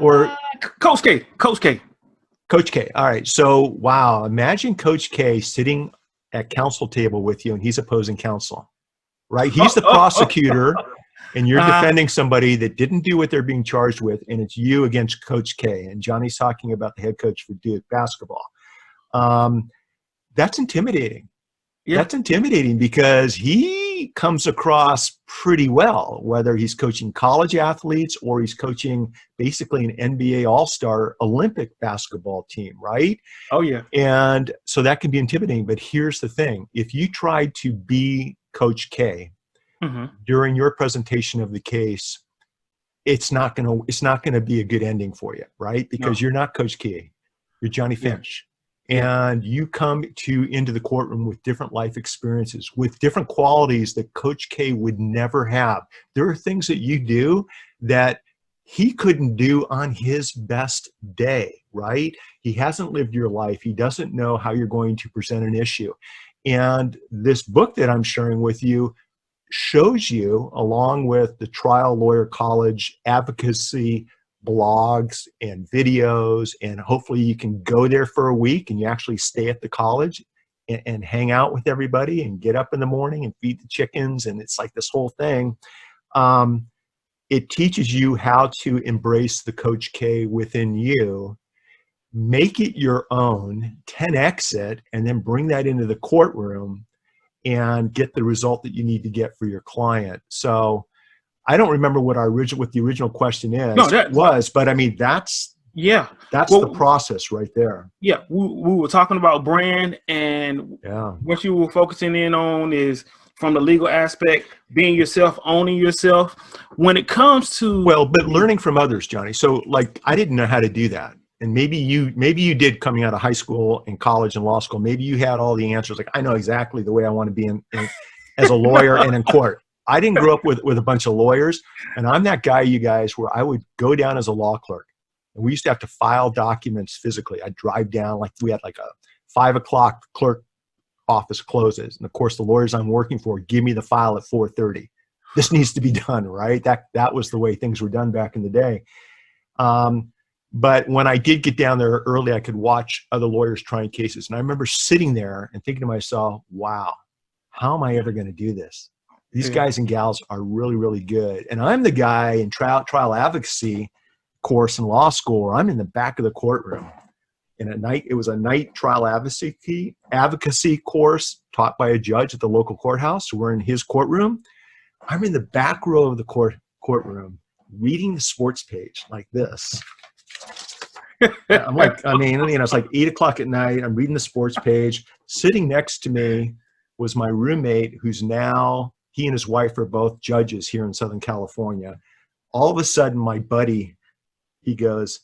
Or Coach K. Coach K. Coach K. All right. So, wow. Imagine Coach K sitting at counsel table with you, and he's opposing counsel, right? He's the prosecutor, and you're defending somebody that didn't do what they're being charged with, and it's you against Coach K. And Johnny's talking about the head coach for Duke basketball. That's intimidating. Yeah. That's intimidating because he comes across pretty well, whether he's coaching college athletes or he's coaching basically an NBA All-Star Olympic basketball team, right? Oh, yeah. And so that can be intimidating. But here's the thing. If you try to be Coach K during your presentation of the case, it's not gonna be a good ending for you, right? Because you're not Coach K. You're Johnnie Finch. And you come into the courtroom with different life experiences, with different qualities that Coach K would never have. There are things that you do that he couldn't do on his best day, right? He hasn't lived your life. He doesn't know how you're going to present an issue. And this book that I'm sharing with you shows you, along with the Trial Lawyer College advocacy blogs and videos, and hopefully you can go there for a week and you actually stay at the college and hang out with everybody and get up in the morning and feed the chickens, and it's like this whole thing. It teaches you how to embrace the Coach K within you, make it your own, 10x it, and then bring that into the courtroom and get the result that you need to get for your client. So I don't remember what the original question was, but I mean, that's the process right there. Yeah. We were talking about brand, and what you were focusing in on is from the legal aspect, being yourself, owning yourself. When it comes to but learning from others, Johnnie. So like, I didn't know how to do that. And maybe you did coming out of high school and college and law school. Maybe you had all the answers. Like, I know exactly the way I want to be in as a lawyer and in court. I didn't grow up with a bunch of lawyers, and I'm that guy, you guys, where I would go down as a law clerk, and we used to have to file documents physically. I'd drive down, like we had like a 5 o'clock clerk office closes, and of course the lawyers I'm working for give me the file at 4:30. This needs to be done, right? That was the way things were done back in the day. But when I did get down there early, I could watch other lawyers trying cases, and I remember sitting there and thinking to myself, "Wow, how am I ever going to do this? These guys and gals are really, really good." And I'm the guy in trial advocacy course in law school where I'm in the back of the courtroom. And at night, it was a night trial advocacy course taught by a judge at the local courthouse. So we're in his courtroom. I'm in the back row of the courtroom reading the sports page like this. I'm like, it's like 8 o'clock at night. I'm reading the sports page. Sitting next to me was my roommate, who's now, he and his wife are both judges here in Southern California. All of a sudden, my buddy, he goes,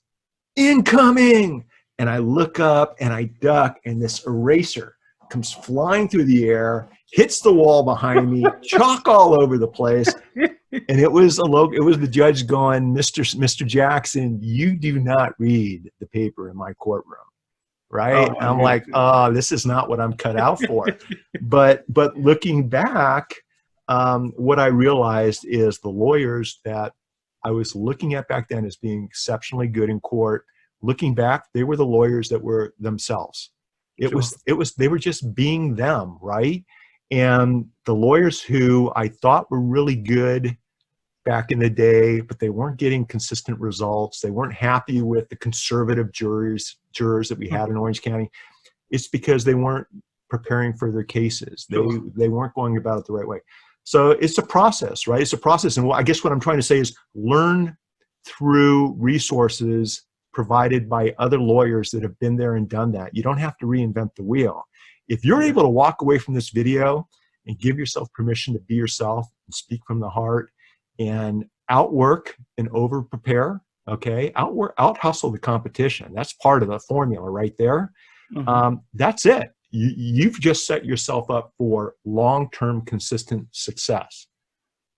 "Incoming!" And I look up and I duck, and this eraser comes flying through the air, hits the wall behind me, chalk all over the place. And it was the judge going, Mr. Jackson, you do not read the paper in my courtroom. Right? Oh, I'm like, oh, this is not what I'm cut out for. But looking back, what I realized is the lawyers that I was looking at back then as being exceptionally good in court, looking back, they were the lawyers that were themselves. They were just being them, right? And the lawyers who I thought were really good back in the day, but they weren't getting consistent results. They weren't happy with the conservative jurors that we had in Orange County. It's because they weren't preparing for their cases. They weren't going about it the right way. So it's a process, right? It's a process. And I guess what I'm trying to say is learn through resources provided by other lawyers that have been there and done that. You don't have to reinvent the wheel. If you're able to walk away from this video and give yourself permission to be yourself and speak from the heart and outwork and over prepare, okay, out hustle the competition. That's part of the formula right there. Mm-hmm. That's it. You've just set yourself up for long-term consistent success,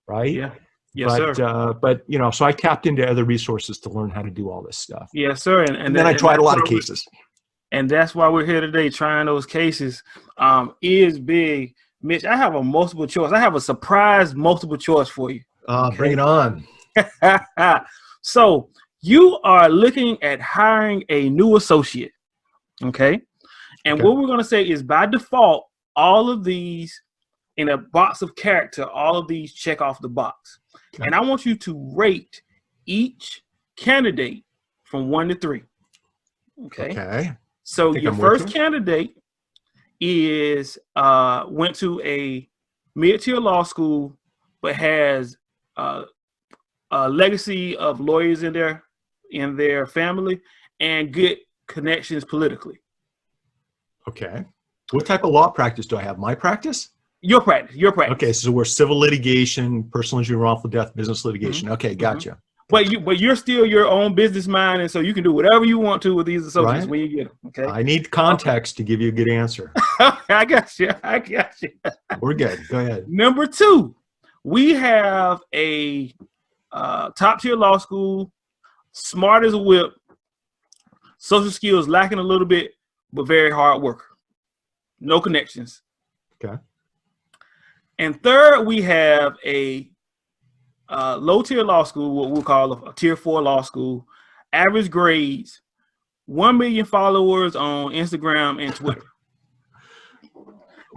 right? Yeah. Yes, sir. But so I tapped into other resources to learn how to do all this stuff. Yes, sir. And then I tried a lot of cases. And that's why we're here today, trying those cases. Is big. Mitch, I have a multiple choice. I have a surprise multiple choice for you. Okay? Bring it on. So you are looking at hiring a new associate. Okay. And what we're going to say is, by default, all of these in a box of character, all of these check off the box. Okay. And I want you to rate each candidate from 1 to 3. Okay. So your first candidate is went to a mid-tier law school, but has a legacy of lawyers in their family and good connections politically. Okay. What type of law practice do I have? My practice? Your practice. Okay, so we're civil litigation, personal injury, wrongful death, business litigation. Mm-hmm. Okay, gotcha. Mm-hmm. But you're still your own business mind, and so you can do whatever you want to with these associates when you get them. Okay. I need context to give you a good answer. I got you. We're good. Go ahead. Number 2, we have a top tier law school, smart as a whip, social skills lacking a little bit, but very hard worker. No connections. Okay. And third, we have a low-tier law school, what we'll call a tier 4 law school, average grades, 1 million followers on Instagram and Twitter.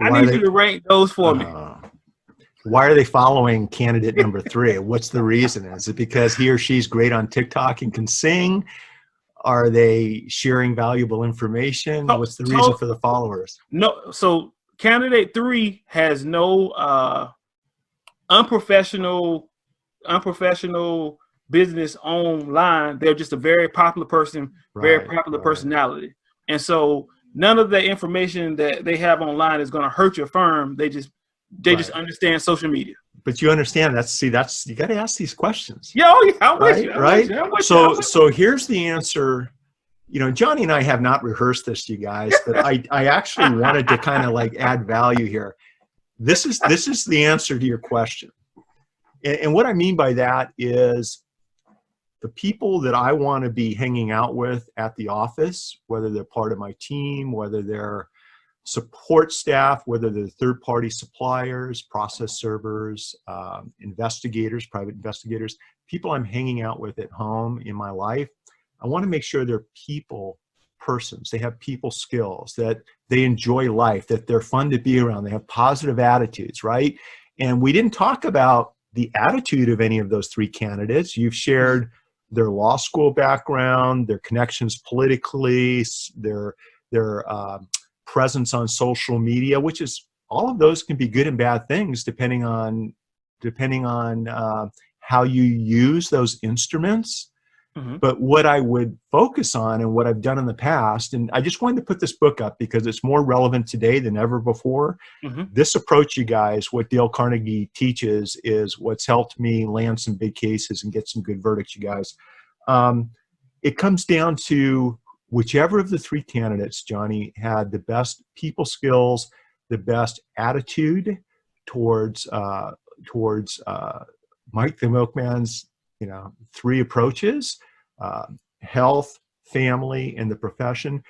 I need you to rank those for me. Why are they following candidate number 3? What's the reason? Is it because he or she's great on TikTok and can sing? Are they sharing valuable information? What's the reason for the followers? No, so candidate 3 has no unprofessional business online. They're just a very popular person, very popular personality. And so none of the information that they have online is going to hurt your firm. They just understand social media. But you understand you got to ask these questions. Yeah, I'm with you. Right? So here's the answer. Johnnie and I have not rehearsed this, you guys, but I actually wanted to kind of like add value here. This is the answer to your question. And what I mean by that is the people that I want to be hanging out with at the office, whether they're part of my team, whether they're support staff, whether they're third-party suppliers, process servers, investigators, private investigators, people I'm hanging out with at home in my life, I want to make sure they're people persons. They have people skills, that they enjoy life, that they're fun to be around, they have positive attitudes, right? And we didn't talk about the attitude of any of those three candidates. You've shared their law school background, their connections politically, their presence on social media, which is, all of those can be good and bad things depending on how you use those instruments. But what I would focus on, and what I've done in the past, and I just wanted to put this book up because it's more relevant today than ever before. This approach, you guys, what Dale Carnegie teaches, is what's helped me land some big cases and get some good verdicts, you guys. It comes down to whichever of the three candidates, Johnnie, had the best people skills, the best attitude towards Mike the Milkman's, three approaches: health, family, and the profession.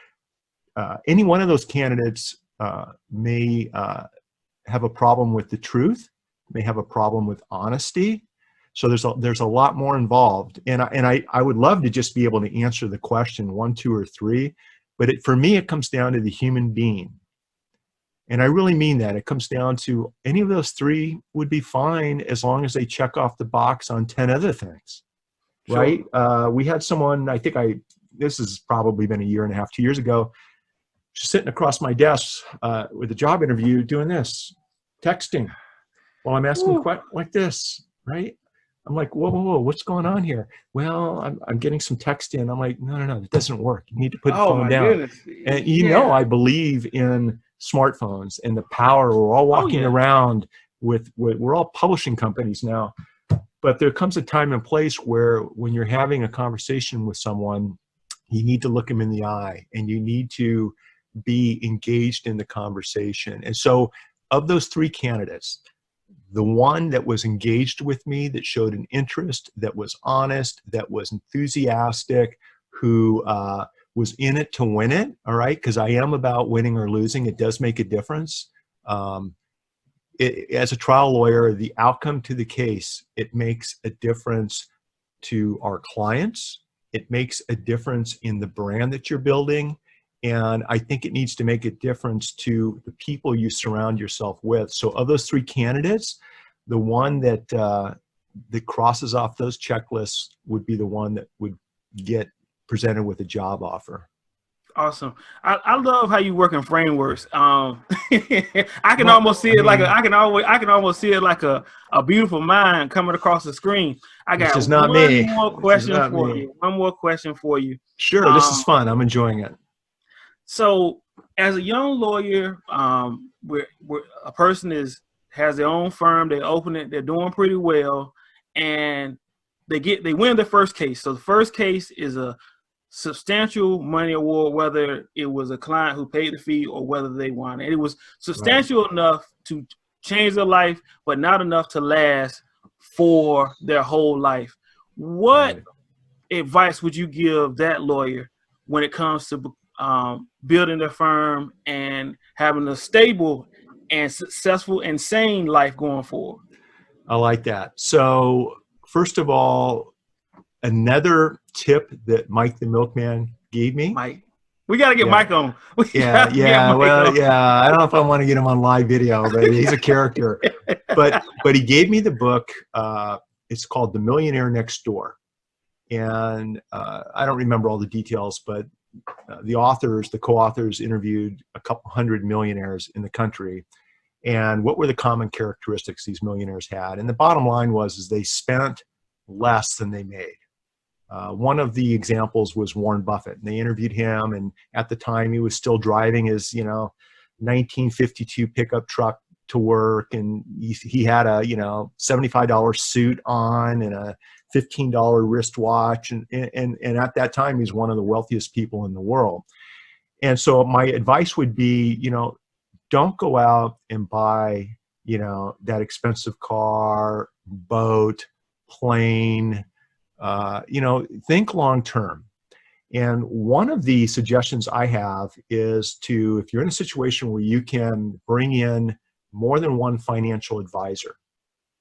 Any one of those candidates may have a problem with the truth, may have a problem with honesty. So there's a lot more involved, and I would love to just be able to answer the question 1, 2, or 3, but for me it comes down to the human being, and I really mean that. It comes down to any of those three would be fine as long as they check off the box on 10 other things, right? Sure. We had someone, this has probably been 1.5 years, 2 years ago, just sitting across my desk with a job interview, doing this, texting while I'm asking like this, right? I'm like, whoa, what's going on here? Well, I'm getting some text in. I'm like, no, it doesn't work. You need to put the phone down. Goodness. And I believe in smartphones and the power. We're all walking around with we're all publishing companies now. But there comes a time and place where when you're having a conversation with someone, you need to look them in the eye and you need to be engaged in the conversation. And so of those three candidates, the one that was engaged with me, that showed an interest, that was honest, that was enthusiastic, who was in it to win it, all right? Because I am about winning or losing. It does make a difference. As a trial lawyer, the outcome to the case, it makes a difference to our clients. It makes a difference in the brand that you're building. And I think it needs to make a difference to the people you surround yourself with. So of those three candidates, the one that crosses off those checklists would be the one that would get presented with a job offer. Awesome. I love how you work in frameworks. I can almost see it like a beautiful mind coming across the screen. I got one more question for you. Sure, this is fun. I'm enjoying it. So, as a young lawyer, where a person has their own firm, they open it, they're doing pretty well, and they win their first case. So the first case is a substantial money award, whether it was a client who paid the fee or whether they won. And it was substantial enough to change their life, but not enough to last for their whole life. What advice would you give that lawyer when it comes to building their firm and having a stable and successful and sane life going forward? I like that. So first of all, another tip that Mike the Milkman gave me. Mike, we got to get Mike on. I don't know if I want to get him on live video, but he's a character. But he gave me the book. It's called The Millionaire Next Door. And I don't remember all the details, but the co-authors interviewed a couple hundred millionaires in the country. And what were the common characteristics these millionaires had? And the bottom line was they spent less than they made. One of the examples was Warren Buffett. And they interviewed him, and at the time he was still driving his 1952 pickup truck to work, and he had a $75 suit on and a $15 wristwatch, and at that time he's one of the wealthiest people in the world. And so my advice would be, don't go out and buy that expensive car, boat, plane, think long term. And one of the suggestions I have is if you're in a situation where you can bring in more than one financial advisor,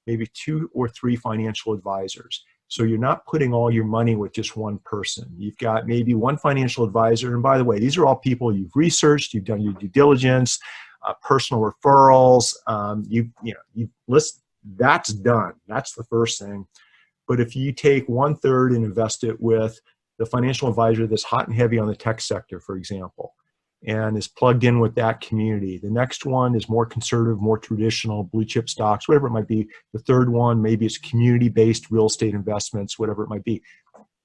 maybe 2 or 3 financial advisors. So you're not putting all your money with just one person. You've got maybe one financial advisor. And by the way, these are all people you've researched, you've done your due diligence, personal referrals. You list, that's done. That's the first thing. But if you take 1/3 and invest it with the financial advisor that's hot and heavy on the tech sector, for example, and is plugged in with that community. The next one is more conservative, more traditional, blue chip stocks, whatever it might be. The third one, maybe it's community-based real estate investments, whatever it might be.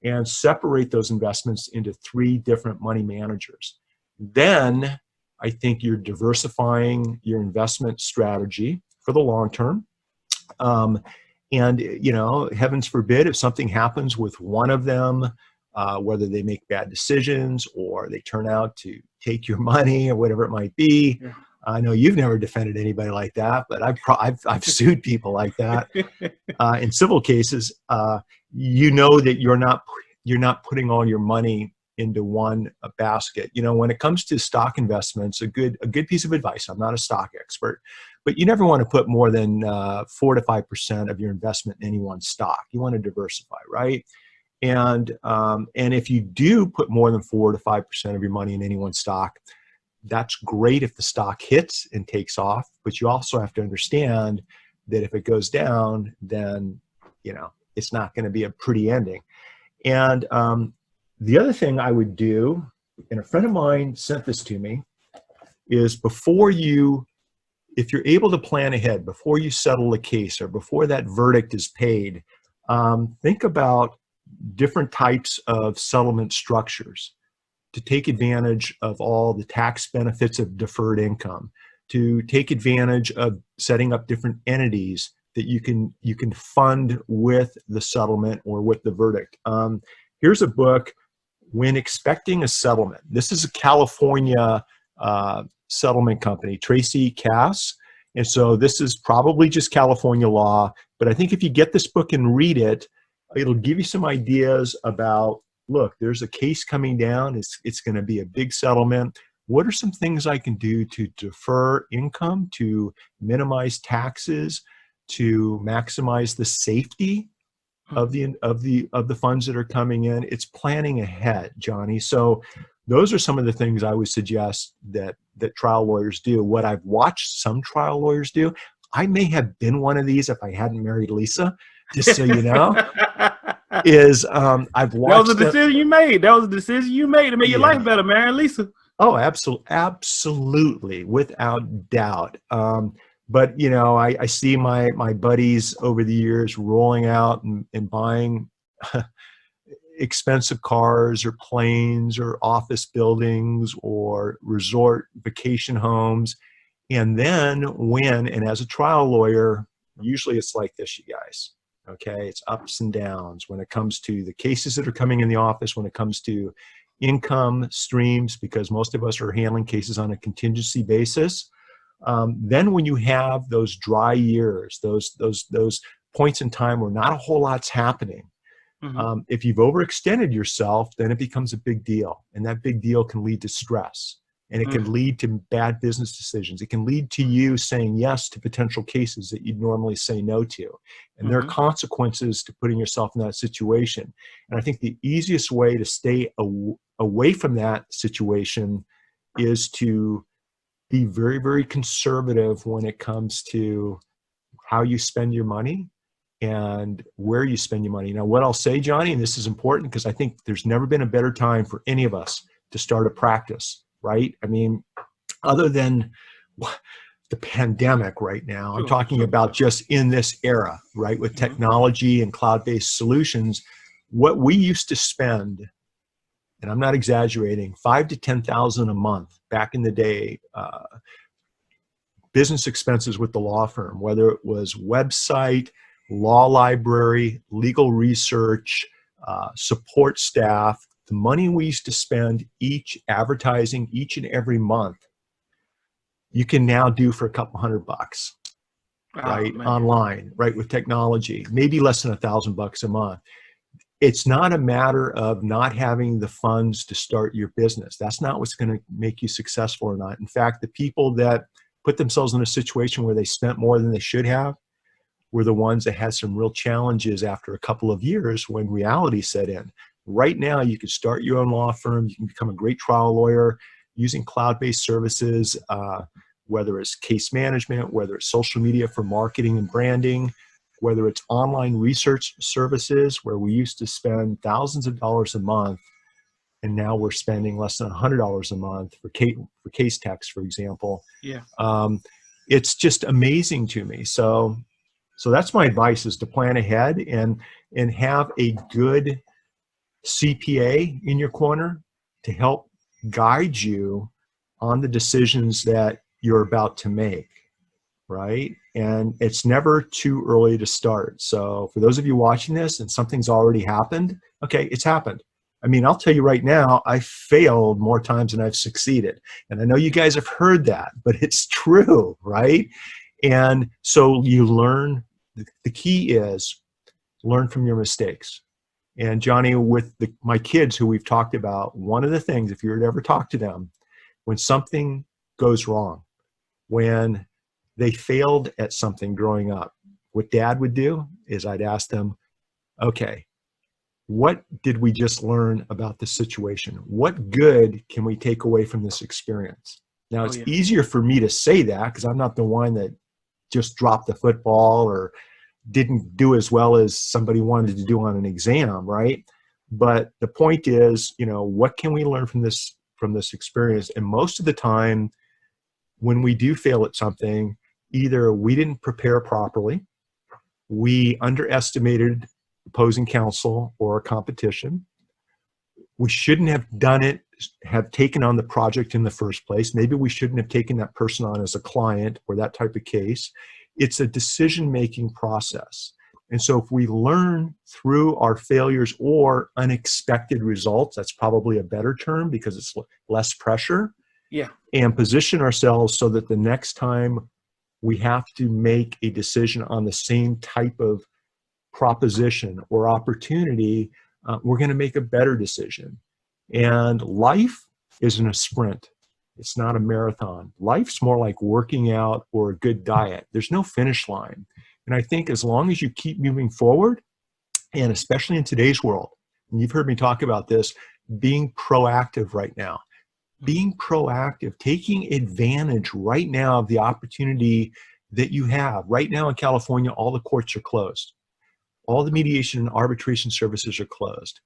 And separate those investments into 3 different money managers. Then I think you're diversifying your investment strategy for the long term. And, heavens forbid, if something happens with one of them, whether they make bad decisions or they turn out to take your money or whatever it might be. Yeah. I know you've never defended anybody like that, but I've sued people like that in civil cases. That you're not putting all your money into one basket. When it comes to stock investments, a good piece of advice. I'm not a stock expert, but you never want to put more than 4 to 5% of your investment in any one stock. You want to diversify, right? And if you do put more than 4 to 5% of your money in any one stock, that's great if the stock hits and takes off. But you also have to understand that if it goes down, then it's not going to be a pretty ending. And the other thing I would do, and a friend of mine sent this to me, is if you're able to plan ahead before you settle a case or before that verdict is paid, think about different types of settlement structures to take advantage of all the tax benefits of deferred income, to take advantage of setting up different entities that you can fund with the settlement or with the verdict. Here's a book, When Expecting a Settlement. This is a California settlement company, Tracy Cass. And so this is probably just California law, but I think if you get this book and read it, it'll give you some ideas about, look, there's a case coming down. It's going to be a big settlement. What are some things I can do to defer income, to minimize taxes, to maximize the safety of the funds that are coming in? It's planning ahead, Johnnie. So those are some of the things I would suggest that trial lawyers do. What I've watched some trial lawyers do, I may have been one of these if I hadn't married Lisa, just so you know, is I've watched. That was a decision you made. That was a decision you made to make your life better, marrying Lisa. Oh, absolutely, without doubt. But I see my buddies over the years rolling out and buying expensive cars or planes or office buildings or resort vacation homes. And then and as a trial lawyer, usually it's like this, you guys. Okay, it's ups and downs when it comes to the cases that are coming in the office, when it comes to income streams, because most of us are handling cases on a contingency basis. Then when you have those dry years, those points in time where not a whole lot's happening, if you've overextended yourself, then it becomes a big deal, and that big deal can lead to stress. And it can lead to bad business decisions. It can lead to you saying yes to potential cases that you'd normally say no to. And there are consequences to putting yourself in that situation. And I think the easiest way to stay away from that situation is to be very, very conservative when it comes to how you spend your money and where you spend your money. Now, what I'll say, Johnnie, and this is important because I think there's never been a better time for any of us to start a practice. Right? I mean, other than the pandemic right now, I'm talking about just in this era, right? With technology and cloud-based solutions, what we used to spend, and I'm not exaggerating, $5,000 to $10,000 a month back in the day, business expenses with the law firm, whether it was website, law library, legal research, support staff, the money we used to spend advertising each and every month, you can now do for a couple $100. Oh, right? man. Online, right? With technology, maybe less than $1,000 a month. It's not a matter of not having the funds to start your business. That's not what's going to make you successful or not. In fact, the people that put themselves in a situation where they spent more than they should have were the ones that had some real challenges after a couple of years when reality set in. Right now, you can start your own law firm. You can become a great trial lawyer using cloud-based services, whether it's case management, whether it's social media for marketing and branding, whether it's online research services where we used to spend thousands of dollars a month, and now we're spending less than $100 a month for case text, for example. Yeah. It's just amazing to me. So that's my advice, is to plan ahead and have a good CPA in your corner to help guide you on the decisions that you're about to make, right? And it's never too early to start. So for those of you watching this and something's already happened, okay, it's happened. I mean, I'll tell you right now, I failed more times than I've succeeded. And I know you guys have heard that, but it's true, right? And so you learn. The key is learn from your mistakes. And Johnnie, with my kids who we've talked about, one of the things, if you were to ever talk to them, when something goes wrong, when they failed at something growing up, what Dad would do is I'd ask them, okay, what did we just learn about the situation? What good can we take away from this experience? Now, it's easier for me to say that because I'm not the one that just dropped the football or didn't do as well as somebody wanted to do on an exam, right? But the point is, what can we learn from this experience? And most of the time, when we do fail at something, either we didn't prepare properly, we underestimated opposing counsel or a competition, we shouldn't have taken on the project in the first place. Maybe we shouldn't have taken that person on as a client or that type of case. It's a decision-making process. And so if we learn through our failures or unexpected results, that's probably a better term because it's less pressure. Yeah. And position ourselves so that the next time we have to make a decision on the same type of proposition or opportunity, we're going to make a better decision. And life isn't a sprint. It's not a marathon. Life's more like working out or a good diet. There's no finish line. And I think as long as you keep moving forward, and especially in today's world, and you've heard me talk about this, being proactive right now, being proactive, taking advantage right now of the opportunity that you have. Right now in California, all the courts are closed. All the mediation and arbitration services are closed.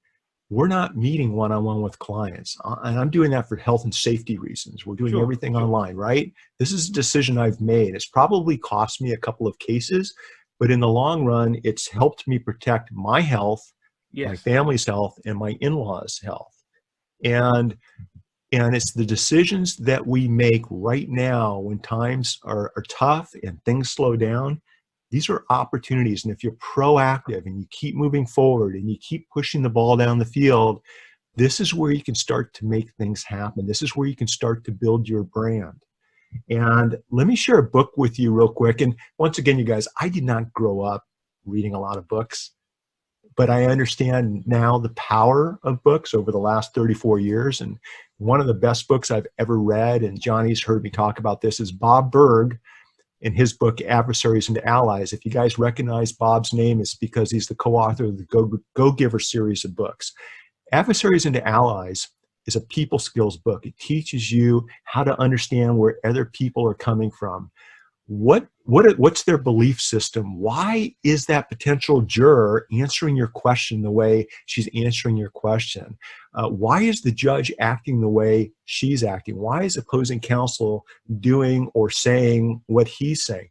We're not meeting one-on-one with clients. And I'm doing that for health and safety reasons. We're doing everything online, right? This is a decision I've made. It's probably cost me a couple of cases, but in the long run, it's helped me protect my health, my family's health, and my in-laws' health. And it's the decisions that we make right now when times are tough and things slow down. These are opportunities. And if you're proactive and you keep moving forward and you keep pushing the ball down the field, this is where you can start to make things happen. This is where you can start to build your brand. And let me share a book with you real quick. And once again, you guys, I did not grow up reading a lot of books, but I understand now the power of books over the last 34 years. And one of the best books I've ever read, and Johnny's heard me talk about this, is Bob Berg in his book, Adversaries and Allies. If you guys recognize Bob's name, it's because he's the co-author of the Go-Giver series of books. Adversaries and Allies is a people skills book. It teaches you how to understand where other people are coming from. What's their belief system? Why is that potential juror answering your question the way she's answering your question? Why is the judge acting the way she's acting? Why is opposing counsel doing or saying what he's saying?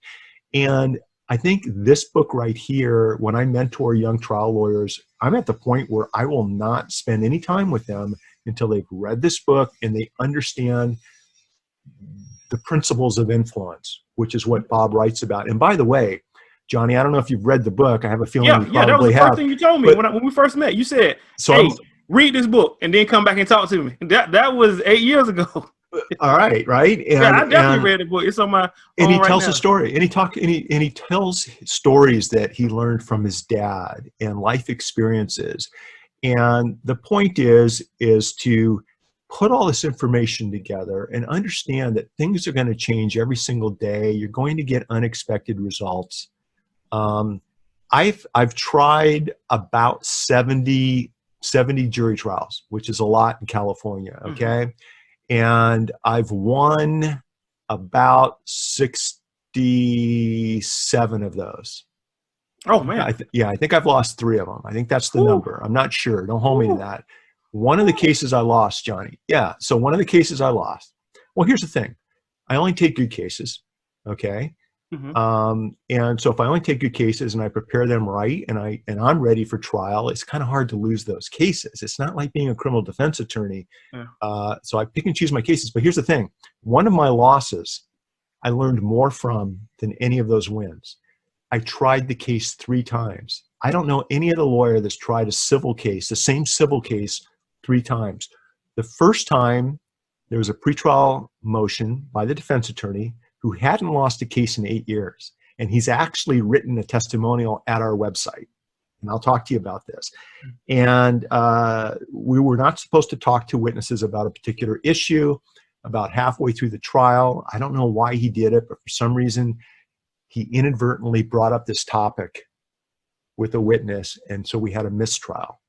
And I think this book right here, when I mentor young trial lawyers, I'm at the point where I will not spend any time with them until they've read this book and they understand the principles of influence, which is what Bob writes about. And by the way, Johnnie, I don't know if you've read the book. I have a feeling you probably have. That was the first thing you told me when we first met. You said, "Hey, read this book and then come back and talk to me." That was 8 years ago. All right, right, Yeah, I definitely and read the book. It's on my and he phone right tells a now. story, and he tells stories that he learned from his dad and life experiences. And the point is to put all this information together and understand that things are going to change every single day. You're going to get unexpected results. Um, I've tried about 70 jury trials, which is a lot in California. Mm-hmm. Okay, and I've won about 67 of those. Oh man. Yeah, I think I've lost 3 of them. I think that's the Whew. number. I'm not sure. Don't hold me to Whew. that. One of the cases I lost, Johnny. Yeah, so one of the cases I lost. Well, here's the thing. I only take good cases. Okay. Mm-hmm. And so if I only take good cases and I prepare them right and I'm ready for trial, it's kind of hard to lose those cases. It's not like being a criminal defense attorney. Yeah. So I pick and choose my cases. But here's the thing. One of my losses I learned more from than any of those wins. I tried the case 3 times. I don't know any other lawyer that's tried a civil case, the same civil case, 3 times. The first time, there was a pretrial motion by the defense attorney who hadn't lost a case in 8 years. And he's actually written a testimonial at our website. And I'll talk to you about this. And we were not supposed to talk to witnesses about a particular issue. About halfway through the trial, I don't know why he did it, but for some reason, he inadvertently brought up this topic with a witness, and so we had a mistrial.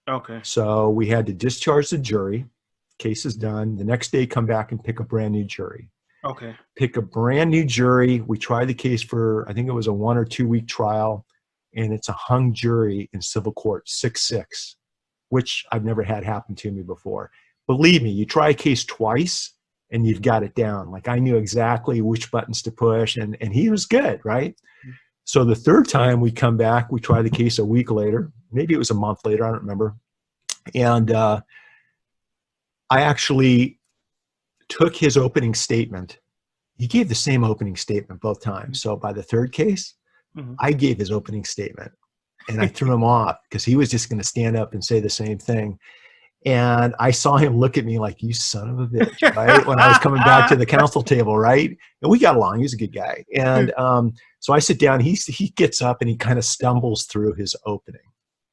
Okay. So we had to discharge the jury. Case is done. The next day, come back and pick a brand new jury. Okay. Pick a brand new jury. We tried the case for, I think it was a 1 or 2 week trial, and it's a hung jury in civil court, 6-6, which I've never had happen to me before. Believe me, you try a case twice, and you've got it down. Like I knew exactly which buttons to push, and he was good, right? So the third time we come back, we try the case a week later. Maybe it was a month later, I don't remember. And I actually took his opening statement. He gave the same opening statement both times. So by the third case, Mm-hmm. I gave his opening statement, and I threw him off because he was just going to stand up and say the same thing. And I saw him look at me like, you son of a bitch, right? When I was coming back to the counsel table, right? And we got along. He was a good guy. And so I sit down. He gets up and he kind of stumbles through his opening.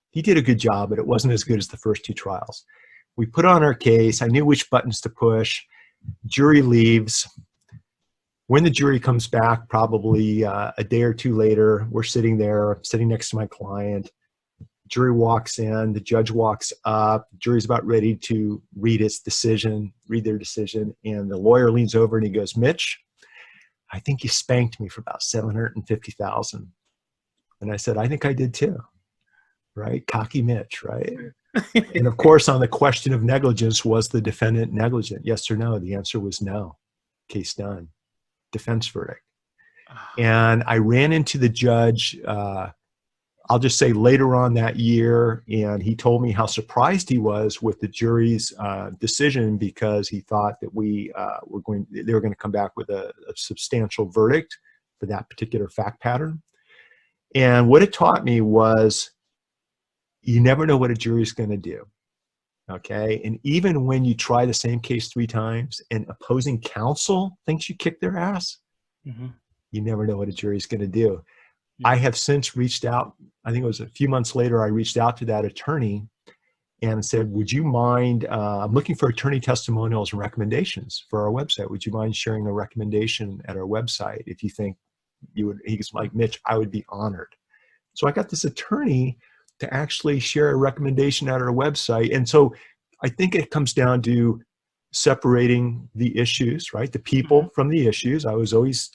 He did a good job, but it wasn't as good as the first 2 trials. We put on our case. I knew which buttons to push. Jury leaves. When the jury comes back, probably a day or 2 later, we're sitting there, sitting next to my client. Jury walks in, the judge walks up, the jury's about ready to read their decision, and the lawyer leans over and he goes, Mitch, I think you spanked me for about $750,000. And I said, I think I did too, right? Cocky Mitch, right? And of course, on the question of negligence, was the defendant negligent? Yes or no? The answer was no. Case done. Defense verdict. And I ran into the judge, I'll just say later on that year, and he told me how surprised he was with the jury's decision because he thought that they were going to come back with a substantial verdict for that particular fact pattern. And what it taught me was you never know what a jury is going to do. Okay. And even when you try the same case 3 times and opposing counsel thinks you kicked their ass, Mm-hmm. you never know what a jury is going to do. Yeah. I have since reached out. I think it was a few months later, I reached out to that attorney and said, would you mind, I'm looking for attorney testimonials and recommendations for our website. Would you mind sharing a recommendation at our website if you think you would? He's like, Mitch, I would be honored. So I got this attorney to actually share a recommendation at our website. And so I think it comes down to separating the issues, right? The people from the issues. I was always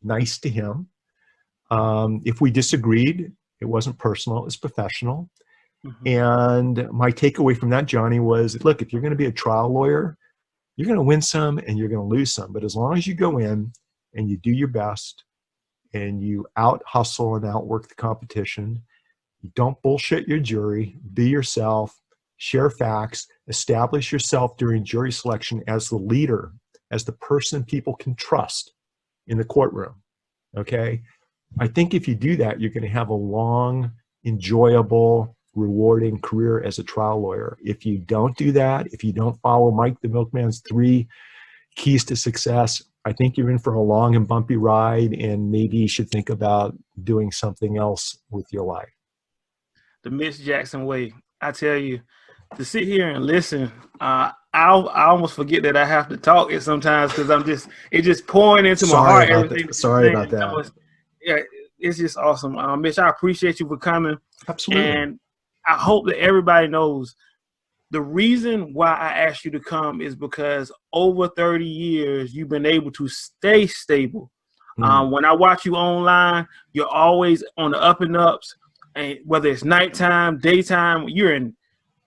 nice to him. If we disagreed, it wasn't personal, it was professional. Mm-hmm. And my takeaway from that, Johnny, was, look, if you're going to be a trial lawyer, you're going to win some and you're going to lose some. But as long as you go in and you do your best and you out hustle and outwork the competition, you don't bullshit your jury, be yourself, share facts, establish yourself during jury selection as the leader, as the person people can trust in the courtroom. Okay? I think if you do that, you're going to have a long, enjoyable, rewarding career as a trial lawyer. If you don't do that, if you don't follow Mike the Milkman's 3 keys to success. I think you're in for a long and bumpy ride, and maybe you should think about doing something else with your life. The Mitch Jackson way. I tell you, to sit here and listen, I almost forget that I have to talk it sometimes because it's just pouring into my Sorry heart. about Everything that. that you're Sorry saying, about that. yeah, it's just awesome. Mitch, I appreciate you for coming, Absolutely. and I hope that everybody knows the reason why I asked you to come is because over 30 years you've been able to stay stable. When I watch you online, you're always on the up and ups, and whether it's nighttime, daytime,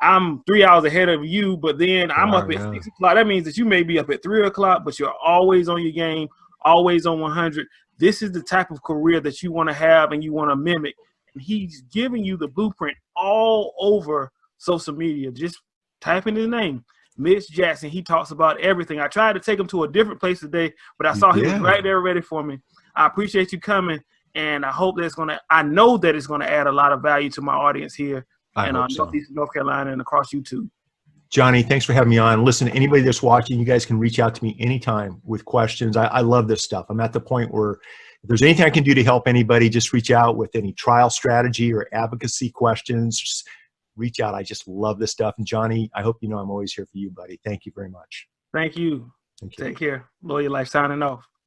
I'm 3 hours ahead of you, but then I'm up at 6 o'clock. That means that you may be up at 3 o'clock, but you're always on your game, always on 100. This is the type of career that you want to have and you want to mimic. And he's giving you the blueprint all over social media. Just type in his name, Mitch Jackson. He talks about everything. I tried to take him to a different place today, but I saw he was right there ready for me. I appreciate you coming, and I hope that I know that it's going to add a lot of value to my audience here in Northeast North Carolina and across YouTube. Johnny, thanks for having me on. Listen, anybody that's watching, you guys can reach out to me anytime with questions. I love this stuff. I'm at the point where if there's anything I can do to help anybody, just reach out with any trial strategy or advocacy questions. Just reach out. I just love this stuff. And Johnny, I hope you know I'm always here for you, buddy. Thank you very much. Thank you. Take care. Lawyer Life signing off.